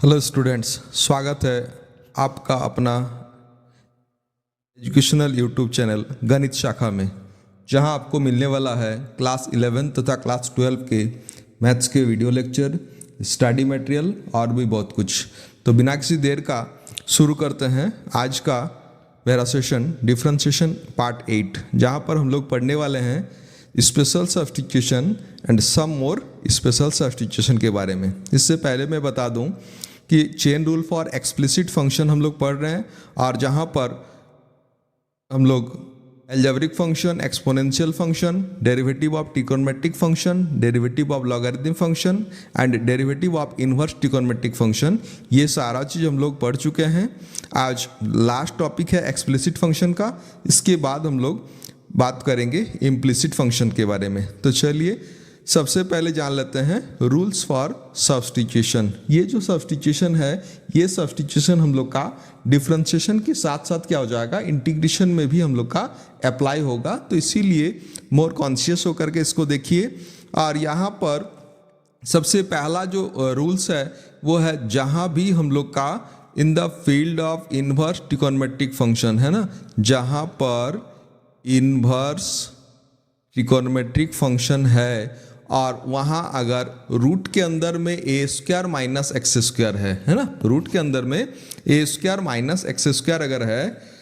Hello students, स्वागत है आपका अपना एजुकेशनल यूट्यूब चैनल गणित शाखा में, जहां आपको मिलने वाला है क्लास 11 तथा क्लास 12 के मैथ्स के वीडियो लेक्चर, स्टडी मटेरियल और भी बहुत कुछ। तो बिना किसी देर का शुरू करते हैं आज का मेरा सेशन डिफरेंशिएशन पार्ट 8, जहां पर हम लोग पढ़ने वाले हैं special substitution and some more special substitution के बारे में। इससे पहले मैं बता दूं कि chain rule for explicit function हम लोग पढ़ रहे हैं, और जहां पर हम लोग algebraic function, exponential function, derivative of trigonometric function, derivative of logarithm function and derivative of inverse trigonometric function, ये सारा चीज़ हम लोग पढ़ चुके हैं। आज लास्ट टॉपिक है एक्सप्लिसिट फंक्शन का। इसके बाद हम लोग बात करेंगे इम्प्लिसिट फंक्शन के बारे में। तो चलिए सबसे पहले जान लेते हैं रूल्स फॉर सब्स्टिट्यूशन। ये जो सब्स्टिट्यूशन है, ये सब्स्टिट्यूशन हम लोग का डिफरेंशिएशन के साथ साथ क्या हो जाएगा, इंटीग्रेशन में भी हम लोग का अप्लाई होगा। तो इसीलिए मोर कॉन्शियस होकर के इसको देखिए। और यहाँ पर सबसे पहला जो रूल्स है वो है, जहाँ भी हम लोग का in the field of inverse trigonometric function है ना, जहाँ पर इनवर्स ट्रिगोनोमेट्रिक फंक्शन है और वहाँ अगर रूट के अंदर में ए स्क्वायर माइनस एक्स स्क्वायर है ना, रूट के अंदर में ए स्क्वायर माइनस एक्स स्क्वायर अगर है,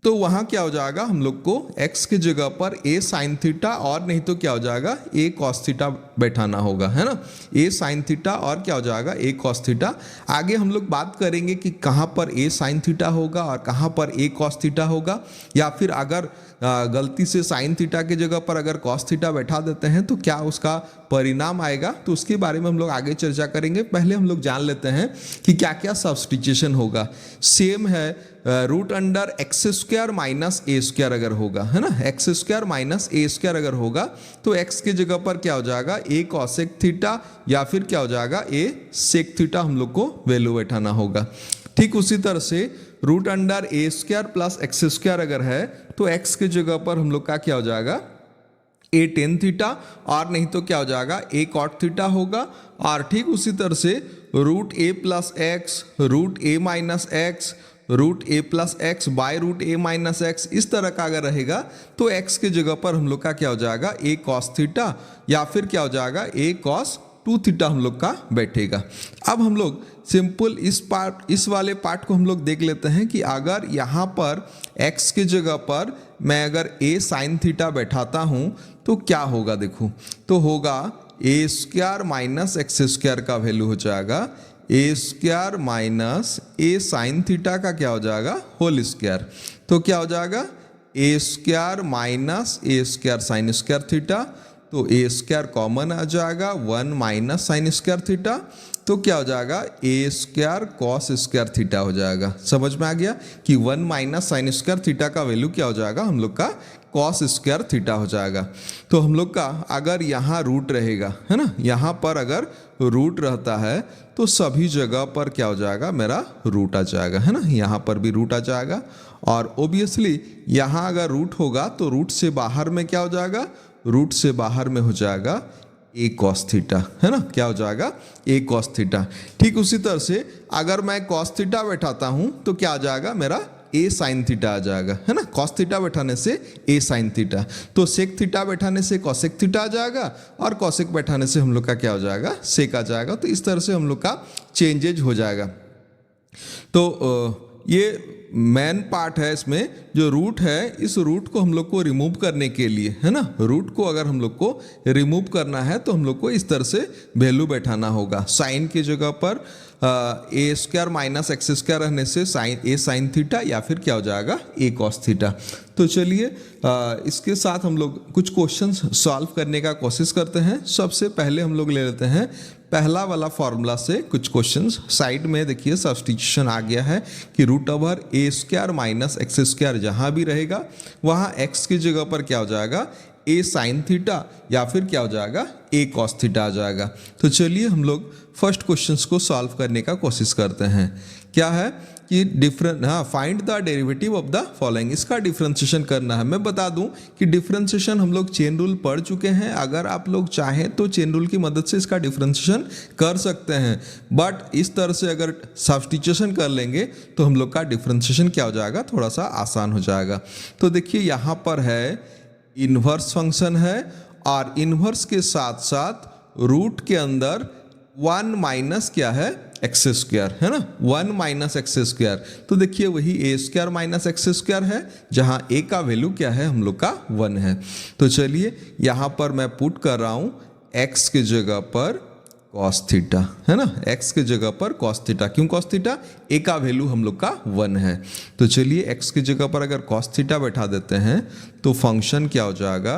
तो वहाँ क्या हो जाएगा, हम लोग को x की जगह पर a साइन थीटा और नहीं तो क्या हो जाएगा a कॉस थीटा बैठाना होगा, है ना। a साइन थीटा और क्या हो जाएगा a कॉस थीटा। आगे हम लोग बात करेंगे कि कहाँ पर a साइन थीटा होगा और कहाँ पर a कॉस थीटा होगा, या फिर अगर गलती से साइन थीटा की जगह पर अगर कॉस थीटा बैठा देते हैं तो क्या उसका परिणाम आएगा, तो उसके बारे में हम लोग आगे चर्चा करेंगे। पहले हम लोग जान लेते हैं कि क्या क्या सब्स्टिट्यूशन होगा। सेम है root under x square minus a square अगर होगा, है ना, x square minus a square अगर होगा तो एक्स की जगह पर क्या हो जाएगा ए कॉसेक थीटा, या फिर क्या हो जाएगा ए सेक थीटा हम लोग को वैल्यू बैठाना होगा। ठीक उसी तरह से रूट अंडर ए स्क्वायर प्लस एक्स स्क्वायर अगर है तो एक्स की जगह पर हम लोग का क्या हो जाएगा ए टेन थीटा, और नहीं तो क्या हो जाएगा ए कॉट थीटा होगा। और ठीक उसी तरह से root A plus X, root A minus X, root A plus X by root A minus X, इस तरह का अगर रहेगा तो एक्स की जगह पर हम लोग का क्या हो जाएगा ए कॉस थीटा, या फिर क्या हो जाएगा ए कॉस टू थीटा हम लोग का बैठेगा। अब हम लोग सिंपल इस वाले पार्ट को हम लोग देख लेते हैं कि अगर यहाँ पर x की जगह पर मैं अगर a साइन थीटा बैठाता हूँ तो क्या होगा, देखो तो होगा a square minus x square का वैल्यू हो जाएगा a square minus a sine theta का क्या हो जाएगा होल स्क्वायर। तो क्या हो जाएगा a square minus a square sine square theta, तो ए स्क्वायर कॉमन आ जाएगा 1 माइनस साइन स्क्वायर थीटा, तो क्या हो जाएगा ए स्क्वायर कॉस स्क्वायर थीटा हो जाएगा। समझ में आ गया कि 1 माइनस साइन स्क्वायर थीटा का वैल्यू क्या हो जाएगा हम लोग का कॉस स्क्वायर थीटा हो जाएगा। तो हम लोग का अगर यहाँ रूट रहेगा, है ना, यहाँ पर अगर रूट रहता है तो सभी जगह पर क्या हो जाएगा मेरा रूट आ जाएगा, है ना, यहाँ पर भी रूट आ जाएगा। और ओबियसली यहाँ अगर रूट होगा तो रूट से बाहर में क्या हो जाएगा, रूट से बाहर में हो जाएगा ए कॉस थीटा, है ना, क्या हो जाएगा ए कॉस थीटा। ठीक उसी तरह से अगर मैं कॉस थीटा बैठाता हूं तो क्या आ जाएगा मेरा ए साइन थीटा आ जाएगा, है ना, कॉस थीटा बैठाने से ए साइन थीटा, तो सेक थीटा बैठाने से कॉसेक थीटा आ जाएगा, और कॉसेक बैठाने से हम लोग का क्या हो जाएगा सेक आ जाएगा। तो इस तरह से हम लोग का चेंजेज हो जाएगा। तो ये मेन पार्ट है। इसमें जो रूट है, इस रूट को हम लोग को रिमूव करने के लिए, है ना, रूट को अगर हम लोग को रिमूव करना है तो हम लोग को इस तरह से वैल्यू बैठाना होगा। साइन की जगह पर ए स्क्वायर माइनस एक्स स्क्वायर रहने से साइन ए साइन थीटा, या फिर क्या हो जाएगा ए कॉस थीटा। तो चलिए इसके साथ हम लोग कुछ क्वेश्चंस सॉल्व करने का कोशिश करते हैं। सबसे पहले हम लोग ले लेते हैं पहला वाला फॉर्मूला से कुछ क्वेश्चंस। साइड में देखिए सब्स्टिट्यूशन आ गया है कि रूट ओवर ए स्क्वायर माइनस एक्स स्क्वायर जहाँ भी रहेगा वहाँ एक्स की जगह पर क्या हो जाएगा ए साइन थीटा या फिर क्या हो जाएगा ए कॉस थीटा आ जाएगा। तो चलिए हम लोग फर्स्ट क्वेश्चंस को सॉल्व करने का कोशिश करते हैं। क्या है कि find the derivative of the following, इसका डिफरेंशिएशन करना है। मैं बता दूं कि डिफरेंशिएशन हम लोग चेन रूल पढ़ चुके हैं, अगर आप लोग चाहें तो चेन रूल की मदद से इसका डिफरेंशिएशन कर सकते हैं, बट इस तरह से अगर सब्स्टिट्यूशन कर लेंगे तो हम लोग का डिफरेंशिएशन क्या हो जाएगा, थोड़ा सा आसान हो जाएगा। तो देखिए यहाँ पर है इन्वर्स फंक्शन है और इन्वर्स के साथ साथ रूट के अंदर 1 माइनस क्या है एक्स स्क्वायर है ना, 1 माइनस एक्स स्क्वायर। तो देखिए वही ए स्क्वायर माइनस एक्स स्क्वायर है, जहाँ ए का वैल्यू क्या है हम लोग का 1 है। तो चलिए यहाँ पर मैं पुट कर रहा हूँ एक्स के जगह पर कॉस थीटा है ना, एक्स के जगह पर कॉस थीटा। क्यों कॉस थीटा, ए का वैल्यू हम लोग का 1 है। तो चलिए एक्स की जगह पर अगर कॉस थीटा बैठा देते हैं तो फंक्शन क्या हो जाएगा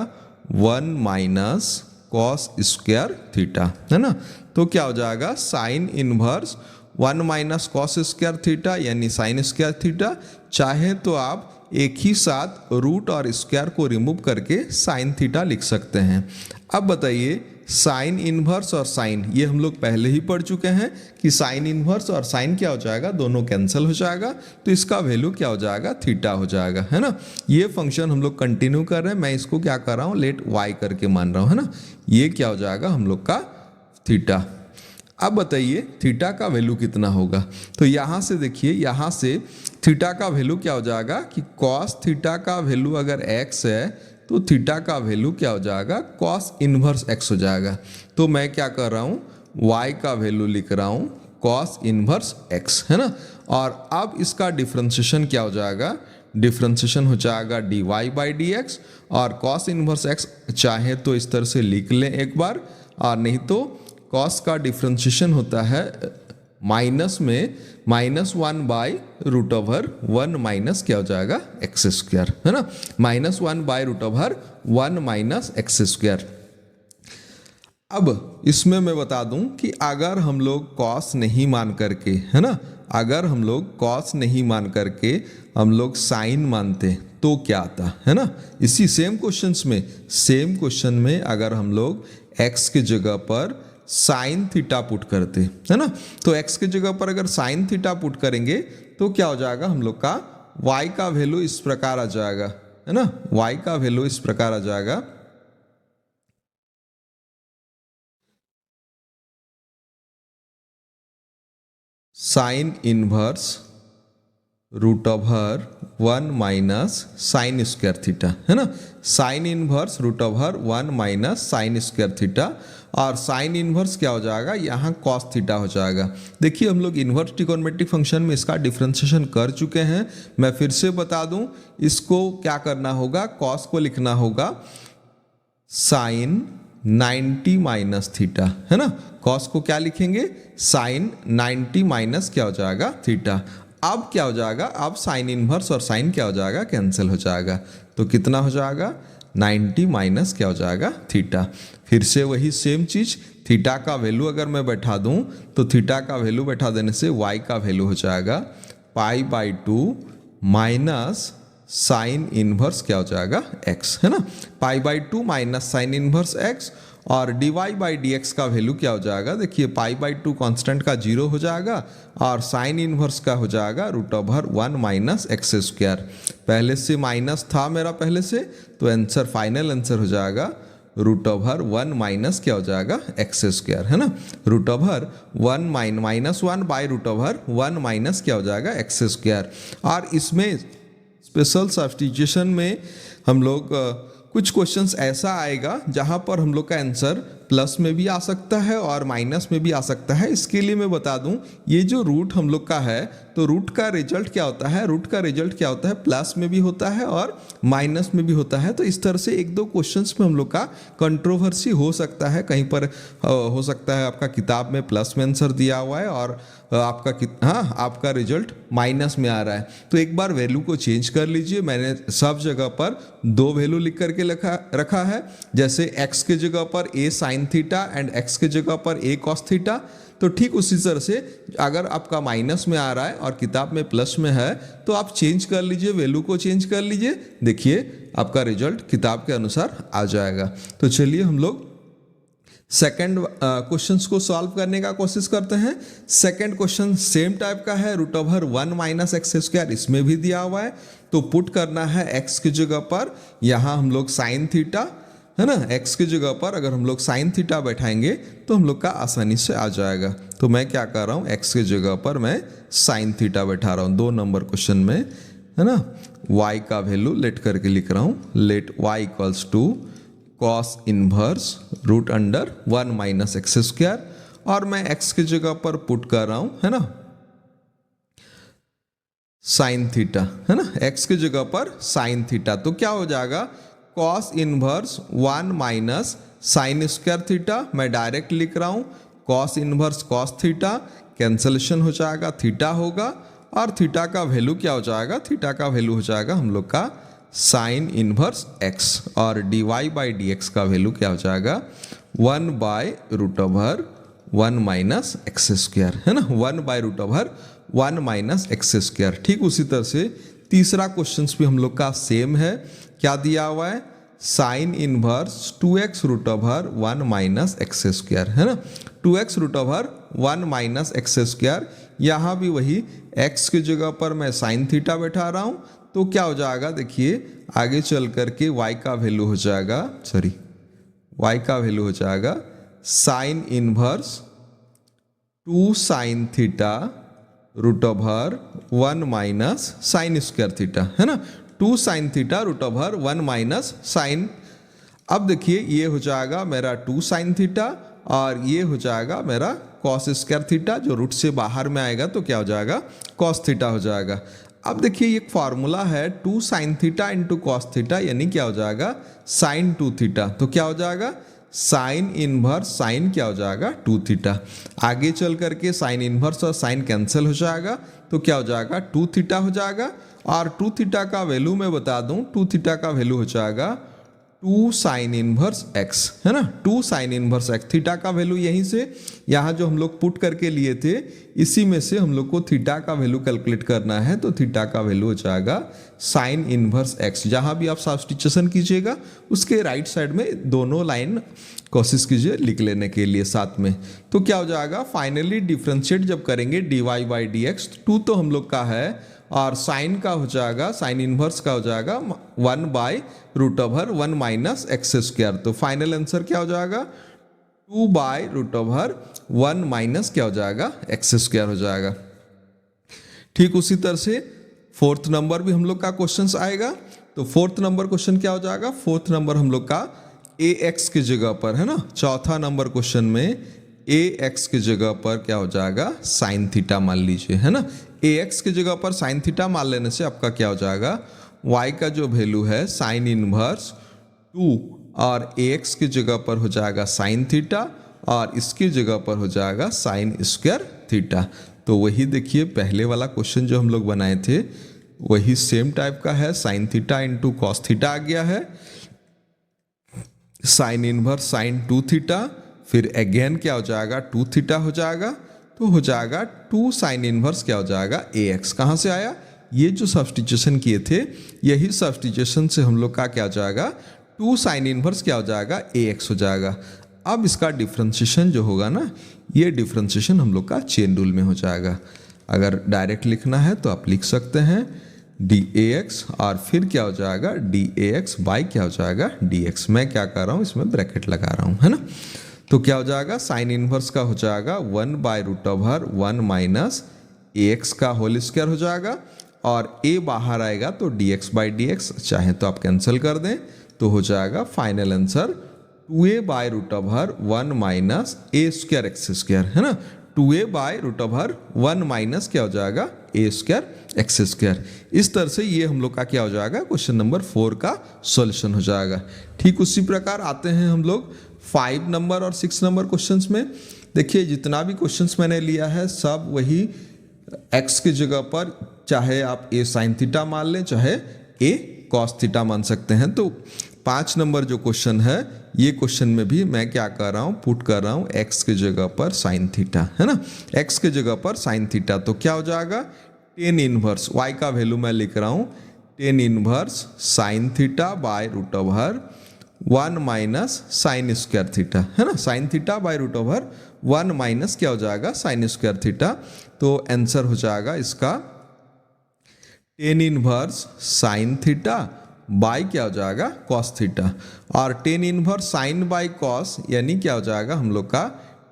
1 माइनस कॉस स्क्वायर थीटा है ना। तो क्या हो जाएगा sine inverse 1 minus cos square theta यानी साइन स्क्वायर थीटा। चाहे तो आप एक ही साथ रूट और स्क्वायर को रिमूव करके साइन थीटा लिख सकते हैं। अब बताइए साइन इनवर्स और साइन, ये हम लोग पहले ही पढ़ चुके हैं कि साइन इनवर्स और साइन क्या हो जाएगा, दोनों कैंसिल हो जाएगा, तो इसका वैल्यू क्या हो जाएगा थीटा हो जाएगा है ना। ये फंक्शन हम लोग कंटिन्यू कर रहे हैं, मैं इसको क्या कर रहा हूँ लेट वाई करके मान रहा हूँ है ना। ये क्या हो जाएगा हम लोग का थीटा। अब बताइए थीटा का वैल्यू कितना होगा। तो यहाँ से देखिए, यहाँ से थीटा का वैल्यू क्या हो जाएगा कि कॉस थीटा का वैल्यू अगर x है तो थीटा का वैल्यू क्या हो जाएगा कॉस इनवर्स x हो जाएगा। तो मैं क्या कर रहा हूँ y का वैल्यू लिख रहा हूँ कॉस इनवर्स x है ना। और अब इसका डिफरेंशिएशन क्या हो जाएगा, डिफरेंशिएशन हो जाएगा dy बाई डी एक्स। और कॉस इनवर्स x चाहे तो इस तरह से लिख लें एक बार, और नहीं तो कॉस का डिफरेंशिएशन होता है माइनस में -1 बाई रूट ओवर 1 माइनस क्या हो जाएगा एक्स स्क्वायर है ना, -1 by root over 1 minus x square. अब इसमें मैं बता दूं कि अगर हम लोग कॉस नहीं मान करके है ना, अगर हम लोग कॉस नहीं मान करके हम लोग साइन मानते तो क्या आता है ना। इसी सेम क्वेश्चन में अगर हम लोग x के जगह पर साइन थीटा पुट करते है ना, तो x के जगह पर अगर साइन थीटा पुट करेंगे तो क्या हो जाएगा हम लोग का y का वैल्यू इस प्रकार आ जाएगा है ना, y का वैल्यू इस प्रकार आ जाएगा sine inverse root over 1 minus sine square theta है ना, sine inverse root over 1 minus sine square theta. और साइन इनवर्स क्या हो जाएगा, यहाँ कॉस थीटा हो जाएगा। देखिए हम लोग इनवर्स ट्रिगोनोमेट्रिक फंक्शन में इसका डिफरेंशिएशन कर चुके हैं। मैं फिर से बता दूं, इसको क्या करना होगा, कॉस को लिखना होगा साइन 90 माइनस थीटा है ना। कॉस को क्या लिखेंगे, साइन 90 माइनस क्या हो जाएगा थीटा। अब क्या हो जाएगा, अब साइन इनवर्स और साइन क्या हो जाएगा कैंसिल हो जाएगा। तो कितना हो जाएगा 90 माइनस क्या हो जाएगा थीटा। फिर से वही सेम चीज, थीटा का वैल्यू अगर मैं बैठा दूं तो थीटा का वैल्यू बैठा देने से y का वैल्यू हो जाएगा π/2 माइनस साइन इनवर्स क्या हो जाएगा x है ना, π/2 माइनस साइन इनवर्स x। और dy बाई डी एक्स का वैल्यू क्या हो जाएगा, देखिए π/2 कांस्टेंट का 0 हो जाएगा और साइन इनवर्स का हो जाएगा root over 1 minus x square. पहले से माइनस था मेरा पहले से, तो आंसर फाइनल आंसर हो जाएगा रूट ओवर 1 माइनस क्या हो जाएगा एक्स स्क्वायर है ना, root over 1 minus 1 by root over 1 minus क्या हो जाएगा एक्स स्क्वायर। और इसमें स्पेशल सब्स्टिट्यूशन में हम लोग कुछ क्वेश्चंस ऐसा आएगा जहां पर हम लोग का आंसर प्लस में भी आ सकता है और माइनस में भी आ सकता है। इसके लिए मैं बता दूं, ये जो रूट हम लोग का है तो रूट का रिजल्ट क्या होता है, रूट का रिजल्ट क्या होता है, प्लस में भी होता है और माइनस में भी होता है। तो इस तरह से एक दो क्वेश्चंस में हम लोग का कंट्रोवर्सी हो सकता है, कहीं पर हो सकता है आपका किताब में प्लस में आंसर दिया हुआ है और आपका रिजल्ट माइनस में आ रहा है। तो एक बार वैल्यू को चेंज कर लीजिए। मैंने सब जगह पर 2 वैल्यू लिख करके रखा है, जैसे x के जगह पर a sine theta and x के जगह पर a कॉस थीटा। तो ठीक उसी तरह से अगर आपका माइनस में आ रहा है और किताब में प्लस में है तो आप चेंज कर लीजिए, वैल्यू को चेंज कर लीजिए, देखिए आपका रिजल्ट किताब के अनुसार आ जाएगा। तो चलिए हम लोग सेकंड क्वेश्चंस को सॉल्व करने का कोशिश करते हैं। सेकंड क्वेश्चन सेम टाइप का है, root over 1 minus x square, इसमें भी दिया हुआ है। तो पुट करना है एक्स की जगह पर, यहाँ हम लोग साइन थीटा, है ना, एक्स की जगह पर अगर हम लोग साइन थीटा बैठाएंगे तो हम लोग का आसानी से आ जाएगा। तो मैं क्या कर रहा हूँ, एक्स की जगह पर मैं साइन थीटा बैठा रहा हूँ 2 नंबर क्वेश्चन में, है ना। y का वैल्यू लेट करके लिख रहा हूँ, let y equals to cos inverse root under 1 minus x square, और मैं x की जगह पर पुट कर रहा हूं, है ना, साइन थीटा, है ना, x की जगह पर साइन थीटा। तो क्या हो जाएगा, cos inverse 1 minus sine square theta, मैं डायरेक्ट लिख रहा हूं, cos inverse cos theta, cancellation हो जाएगा, थीटा होगा, और थीटा का वैल्यू क्या हो जाएगा, थीटा का वैल्यू हो जाएगा हम लोग का साइन इनवर्स x, और dy बाई डी एक्स का वैल्यू क्या हो जाएगा 1 by root over 1 minus x square, है ना, 1 by root over 1 minus x square. ठीक उसी तरह से तीसरा क्वेश्चन भी हम लोग का सेम है। क्या दिया हुआ है, sine inverse 2x root over 1 minus x square, है ना, 2x root over 1 minus x square. यहाँ भी वही x की जगह पर मैं साइन थीटा बैठा रहा हूँ। तो क्या हो जाएगा, देखिए आगे चल करके y का वैल्यू हो जाएगा, y का वैल्यू हो जाएगा sine inverse 2 sine theta root over 1 minus sine square theta, है ना, 2 sine theta root over 1 minus sine. अब देखिए ये हो जाएगा मेरा 2 साइन थीटा, और ये हो जाएगा मेरा कॉस स्क्वायर थीटा, जो रूट से बाहर में आएगा तो क्या हो जाएगा, कॉस थीटा हो जाएगा। अब देखिए एक फार्मूला है 2 sine theta into cos theta, यानी क्या हो जाएगा साइन 2 थीटा। तो क्या हो जाएगा, साइन इनवर्स साइन क्या हो जाएगा 2 थीटा। आगे चल करके साइन इनवर्स और साइन कैंसिल हो जाएगा, तो क्या हो जाएगा 2 थीटा हो जाएगा। और 2 थीटा का वैल्यू मैं बता दूं, 2 थीटा का वैल्यू हो जाएगा 2 साइन इनवर्स x, है ना, 2 साइन इनवर्स x। थीटा का वैल्यू यहीं से, यहाँ जो हम लोग पुट करके लिए थे इसी में से हम लोग को थीटा का वैल्यू कैलकुलेट करना है। तो थीटा का वैल्यू हो जाएगा साइन इनवर्स x। जहाँ भी आप सब्स्टिट्यूशन कीजिएगा उसके राइट साइड में दोनों लाइन कोशिश कीजिए लिख लेने के लिए साथ में। तो क्या हो जाएगा, फाइनली डिफ्रेंशिएट जब करेंगे dy बाई डी एक्स, 2 तो हम लोग का है, और साइन का हो जाएगा, साइन इनवर्स का हो जाएगा 1 by root over 1 minus x square. तो फाइनल आंसर क्या हो जाएगा 2 बाय रूट ओवर 1 माइनस क्या हो जाएगा एक्स स्क्वायर हो जाएगा। ठीक उसी तरह से 4th नंबर भी हम लोग का क्वेश्चन आएगा। तो 4th नंबर क्वेश्चन क्या हो जाएगा, 4th नंबर हम लोग का ax की जगह पर, है ना, चौथा नंबर क्वेश्चन में ax की जगह पर क्या हो जाएगा साइन थीटा मान लीजिए, है ना, ax की जगह पर साइन थीटा मान लेने से आपका क्या हो जाएगा, y का जो वैल्यू है साइन इनवर्स 2, और ax की जगह पर हो जाएगा साइन थीटा, और इसकी जगह पर हो जाएगा साइन स्क्वायर थीटा। तो वही देखिए पहले वाला क्वेश्चन जो हम लोग बनाए थे वही सेम टाइप का है, sine theta into cos theta आ गया है, साइन इनवर्स साइन 2 थीटा, फिर अगेन क्या हो जाएगा 2 थीटा हो जाएगा। तो हो जाएगा 2 साइन इनवर्स क्या हो जाएगा ax। कहाँ से आया, ये जो सब्स्टिट्यूशन किए थे यही सब्स्टिट्यूशन से हम लोग का क्या हो जाएगा 2 साइन इनवर्स क्या हो जाएगा ax हो जाएगा। अब इसका डिफ्रेंशिएशन जो होगा ना, ये डिफ्रेंशिएशन हम लोग का चेन रूल में हो जाएगा। अगर डायरेक्ट लिखना है तो आप लिख सकते हैं dAx, और फिर क्या हो जाएगा dAx बाई क्या हो जाएगा dx। मैं क्या कर रहा हूँ, इसमें ब्रैकेट लगा रहा हूँ, है ना। तो क्या हो जाएगा, साइन इनवर्स का हो जाएगा 1 by root over 1 minus ax का होल स्क्वायर हो जाएगा, और a बाहर आएगा तो dx बाई dx, चाहे तो आप कैंसिल कर दें, तो हो जाएगा final answer 2a by root over 1 minus a square X square, है ना, 2a by root over 1 minus क्या हो जाएगा a स्क्वायर एक्स स्क्वायर। इस तरह से ये हम लोग का क्या हो जाएगा, क्वेश्चन नंबर 4 का सॉल्यूशन हो जाएगा। ठीक उसी प्रकार आते हैं हम लोग 5 नंबर और 6 नंबर क्वेश्चंस में। देखिए जितना भी क्वेश्चंस मैंने लिया है सब वही x की जगह पर चाहे आप a साइन थीटा मान लें चाहे a कॉस थीटा मान सकते हैं। तो 5 नंबर जो क्वेश्चन है, ये क्वेश्चन में भी मैं क्या कर रहा हूँ, पुट कर रहा हूँ x के जगह पर साइन थीटा, है ना, x के जगह पर साइन थीटा। तो क्या हो जाएगा, टेन इनवर्स y का वैल्यू मैं लिख रहा हूँ tan inverse sine theta by root over 1 minus sine square theta, है ना, sine theta by root over 1 minus क्या हो जाएगा, साइन स्क्वायर थीटा। तो आंसर हो जाएगा इसका tan inverse sine theta by क्या हो जाएगा, कॉस थीटा। और tan inverse sine by cos यानी क्या हो जाएगा हम लोग का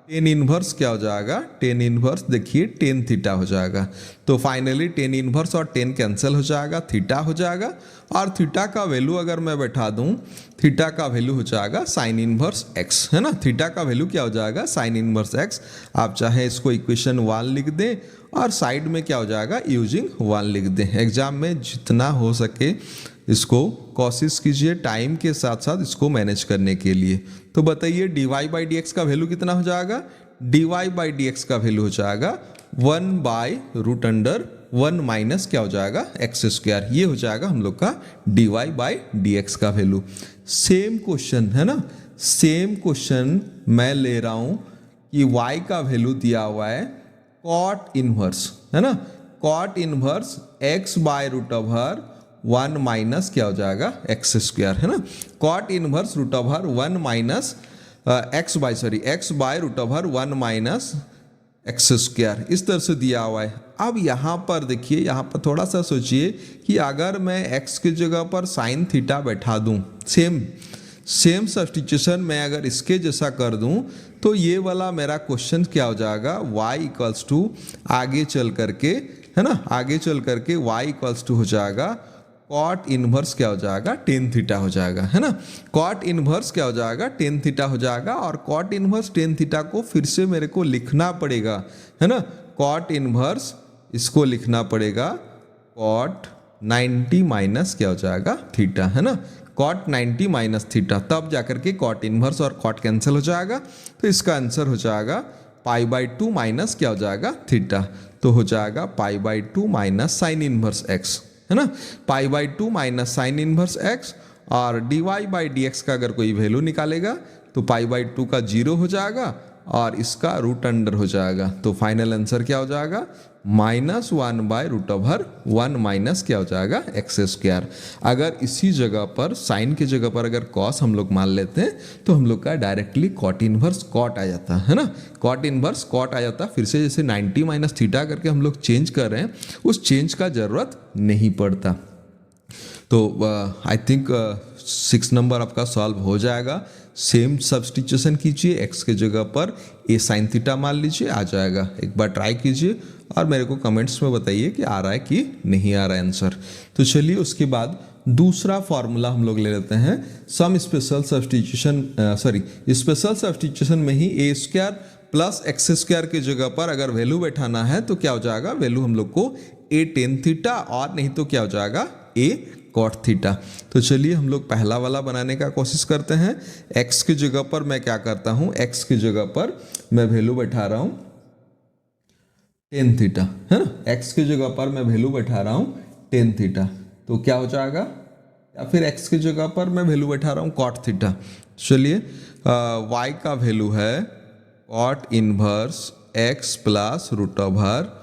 टेन इनवर्स क्या हो जाएगा, टेन इनवर्स देखिए टेन थीटा हो जाएगा। तो फाइनली टेन इनवर्स और टेन कैंसिल हो जाएगा, थीटा हो जाएगा। और थीटा का वैल्यू अगर मैं बैठा दूं, थीटा का वैल्यू हो जाएगा साइन इनवर्स एक्स, है ना, थीटा का वैल्यू क्या हो जाएगा, साइन इनवर्स एक्स। आप चाहे इसको इक्वेशन 1 लिख दें और साइड में क्या हो जाएगा, यूजिंग 1 लिख दें। एग्जाम में जितना हो सके इसको कोशिश कीजिए टाइम के साथ साथ इसको मैनेज करने के लिए। तो बताइए dy बाई डी एक्स का वैल्यू कितना हो जाएगा, dy बाई डी एक्स का वैल्यू हो जाएगा 1 बाई रूट अंडर 1 माइनस क्या हो जाएगा, एक्स स्क्वायर। ये हो जाएगा हम लोग का dy बाई डी एक्स का वैल्यू। सेम क्वेश्चन है ना, सेम क्वेश्चन मैं ले रहा हूँ कि y का वैल्यू दिया हुआ है कॉट इनवर्स, है ना, cot inverse x by root over 1 minus क्या हो जाएगा, एक्स स्क्वायर, है ना, cot inverse root over 1 minus x by root over 1 minus x square, इस तरह से दिया हुआ है। अब यहाँ पर देखिए, यहाँ पर थोड़ा सा सोचिए कि अगर मैं x की जगह पर साइन थीटा बैठा दूँ, सेम सब्स्टिट्यूशन मैं अगर इसके जैसा कर दूं, तो ये वाला मेरा क्वेश्चन क्या हो जाएगा, y इक्वल्स टू आगे चल करके, है ना, आगे चल करके y इक्वल्स टू हो जाएगा कॉट इनवर्स क्या हो जाएगा, टेन थीटा हो जाएगा, है ना, कॉट इनवर्स क्या हो जाएगा, टेन थीटा हो जाएगा। और कॉट इनवर्स टेन थीटा को फिर से मेरे को लिखना पड़ेगा, है ना, कॉट इनवर्स इसको लिखना पड़ेगा कॉट 90 माइनस क्या हो जाएगा, थीटा, है ना, कॉट 90 माइनस थीटा, तब जाकर के कॉट इनवर्स और कॉट कैंसिल हो जाएगा। तो इसका आंसर हो जाएगा पाई बाई 2 माइनस क्या हो जाएगा, थीटा। तो हो जाएगा pi by 2 minus sine inverse x, है ना, pi by 2 minus sine inverse x. और dy बाई डी एक्स का अगर कोई वैल्यू निकालेगा तो पाई बाई 2 का 0 हो जाएगा और इसका रूट अंडर हो जाएगा। तो फाइनल आंसर क्या हो जाएगा, -1 बाय रूट ओवर 1 माइनस क्या हो जाएगा, एक्स स्क्वायर। अगर इसी जगह पर साइन की जगह पर अगर कॉस हम लोग मान लेते हैं तो हम लोग का डायरेक्टली कॉट इनवर्स कॉट आ जाता है ना, कॉट इनवर्स कॉट आ जाता। फिर से जैसे 90 माइनस थीटा करके हम लोग चेंज कर रहे हैं, उस चेंज का जरूरत नहीं पड़ता। तो आई थिंक 6 नंबर आपका सॉल्व हो जाएगा। सेम सब्स्टिट्यूशन कीजिए, x के जगह पर a साइन थीटा मान लीजिए, आ जाएगा। एक बार ट्राई कीजिए और मेरे को कमेंट्स में बताइए कि आ रहा है कि नहीं आ रहा है आंसर। तो चलिए उसके बाद दूसरा फॉर्मूला हम लोग ले लेते हैं। Some special substitution special substitution में ही A square plus x square की जगह पर अगर वैल्यू बैठाना है तो क्या हो जाएगा, वैल्यू हम लोग को ए टेन थीटा और नहीं तो क्या हो जाएगा, ए कॉट थीटा। तो चलिए हम लोग पहला वाला बनाने का कोशिश करते हैं। x की जगह पर मैं क्या करता हूं, x की जगह पर मैं वैल्यू बैठा रहा हूं टेन थीटा, है ना, x की जगह पर मैं वैल्यू बैठा रहा हूं टेन थीटा। तो क्या हो जाएगा, या फिर x की जगह पर मैं वैल्यू बैठा रहा हूं कॉट थीटा। चलिए y का वैल्यू है cot inverse x plus root over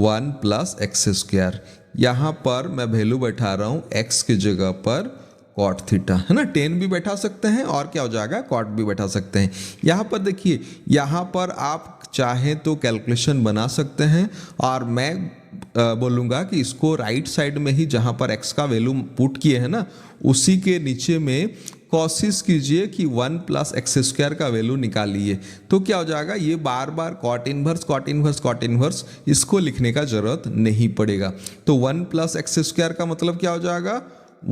1 plus x square. यहाँ पर मैं वैल्यू बैठा रहा हूँ x की जगह पर कॉट थीटा, है ना, टेन भी बैठा सकते हैं और क्या हो जाएगा, कॉट भी बैठा सकते हैं। यहाँ पर देखिए, यहाँ पर आप चाहें तो कैलकुलेशन बना सकते हैं और मैं बोलूँगा कि इसको राइट साइड में ही जहाँ पर x का वैल्यू पुट किए हैं ना, उसी के नीचे में कोशिश कीजिए कि 1 प्लस एक्स स्क्वायर का वैल्यू निकालिए। तो क्या हो जाएगा, ये बार बार cot inverse cot inverse cot inverse इसको लिखने का जरूरत नहीं पड़ेगा। तो 1 प्लस एक्स स्क्वायर का मतलब क्या हो जाएगा,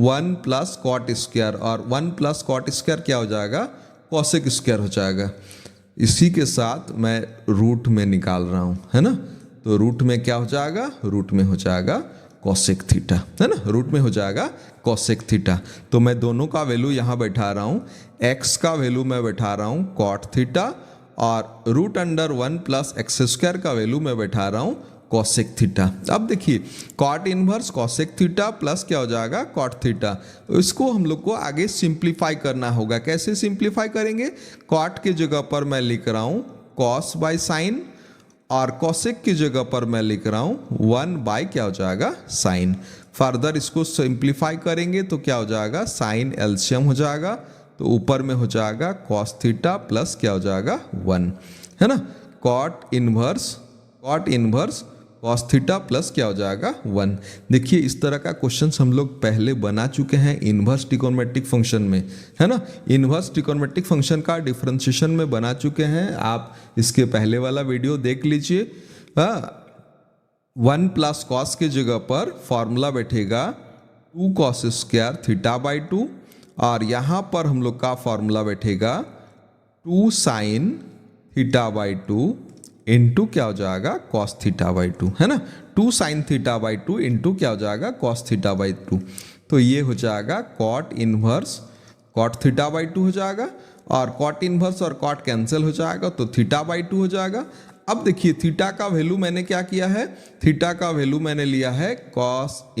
1 प्लस कॉट स्क्वायर, और 1 प्लस कॉट स्क्वायर क्या हो जाएगा, कॉसेक स्क्वायर हो जाएगा। इसी के साथ मैं रूट में निकाल रहा हूँ, है ना, तो रूट में क्या हो जाएगा, रूट में हो जाएगा कॉसेक थीटा, है ना, रूट में हो जाएगा कॉसेक थीटा। तो मैं दोनों का वैल्यू यहाँ बैठा रहा हूँ, x का वैल्यू मैं बैठा रहा हूँ कॉट थीटा और root under 1 plus x square का वैल्यू मैं बैठा रहा हूँ कॉसेक थीटा। अब देखिए cot inverse cosec theta plus क्या हो जाएगा कॉट थीटा। तो इसको हम लोग को आगे सिंप्लीफाई करना होगा। कैसे सिंप्लीफाई करेंगे? कॉट की जगह पर मैं लिख रहा हूँ कॉस बाय साइन और कॉसेक की जगह पर मैं लिख रहा हूँ 1 बाय क्या हो जाएगा साइन। फर्दर इसको सिंप्लीफाई करेंगे तो क्या हो जाएगा साइन एलसीएम हो जाएगा, तो ऊपर में हो जाएगा कॉस थीटा प्लस क्या हो जाएगा 1, है ना। Cot inverse cos theta plus क्या हो जाएगा 1। देखिए इस तरह का क्वेश्चन हम लोग पहले बना चुके हैं इन्वर्स ट्रिगोनोमेट्रिक फंक्शन में, है ना। इन्वर्स ट्रिगोनोमेट्रिक फंक्शन का डिफरेंशिएशन में बना चुके हैं, आप इसके पहले वाला वीडियो देख लीजिए। 1 प्लस कॉस के जगह पर फॉर्मूला बैठेगा 2 कॉस स्क्वायर थीटा बाई 2 और यहाँ पर हम लोग का फॉर्मूला बैठेगा 2 साइन थीटा बाई 2 इंटू क्या हो जाएगा कॉस थीटा बाई 2, है ना। 2 साइन थीटा बाई 2 इंटू क्या हो जाएगा कॉस थीटा बाई 2। तो ये हो जाएगा cot inverse cot theta by 2 हो जाएगा और कॉट इनवर्स और कॉट कैंसिल हो जाएगा तो थीटा बाई 2 हो जाएगा। अब देखिए थीटा का वैल्यू मैंने क्या किया है, थीटा का वैल्यू मैंने लिया है कॉट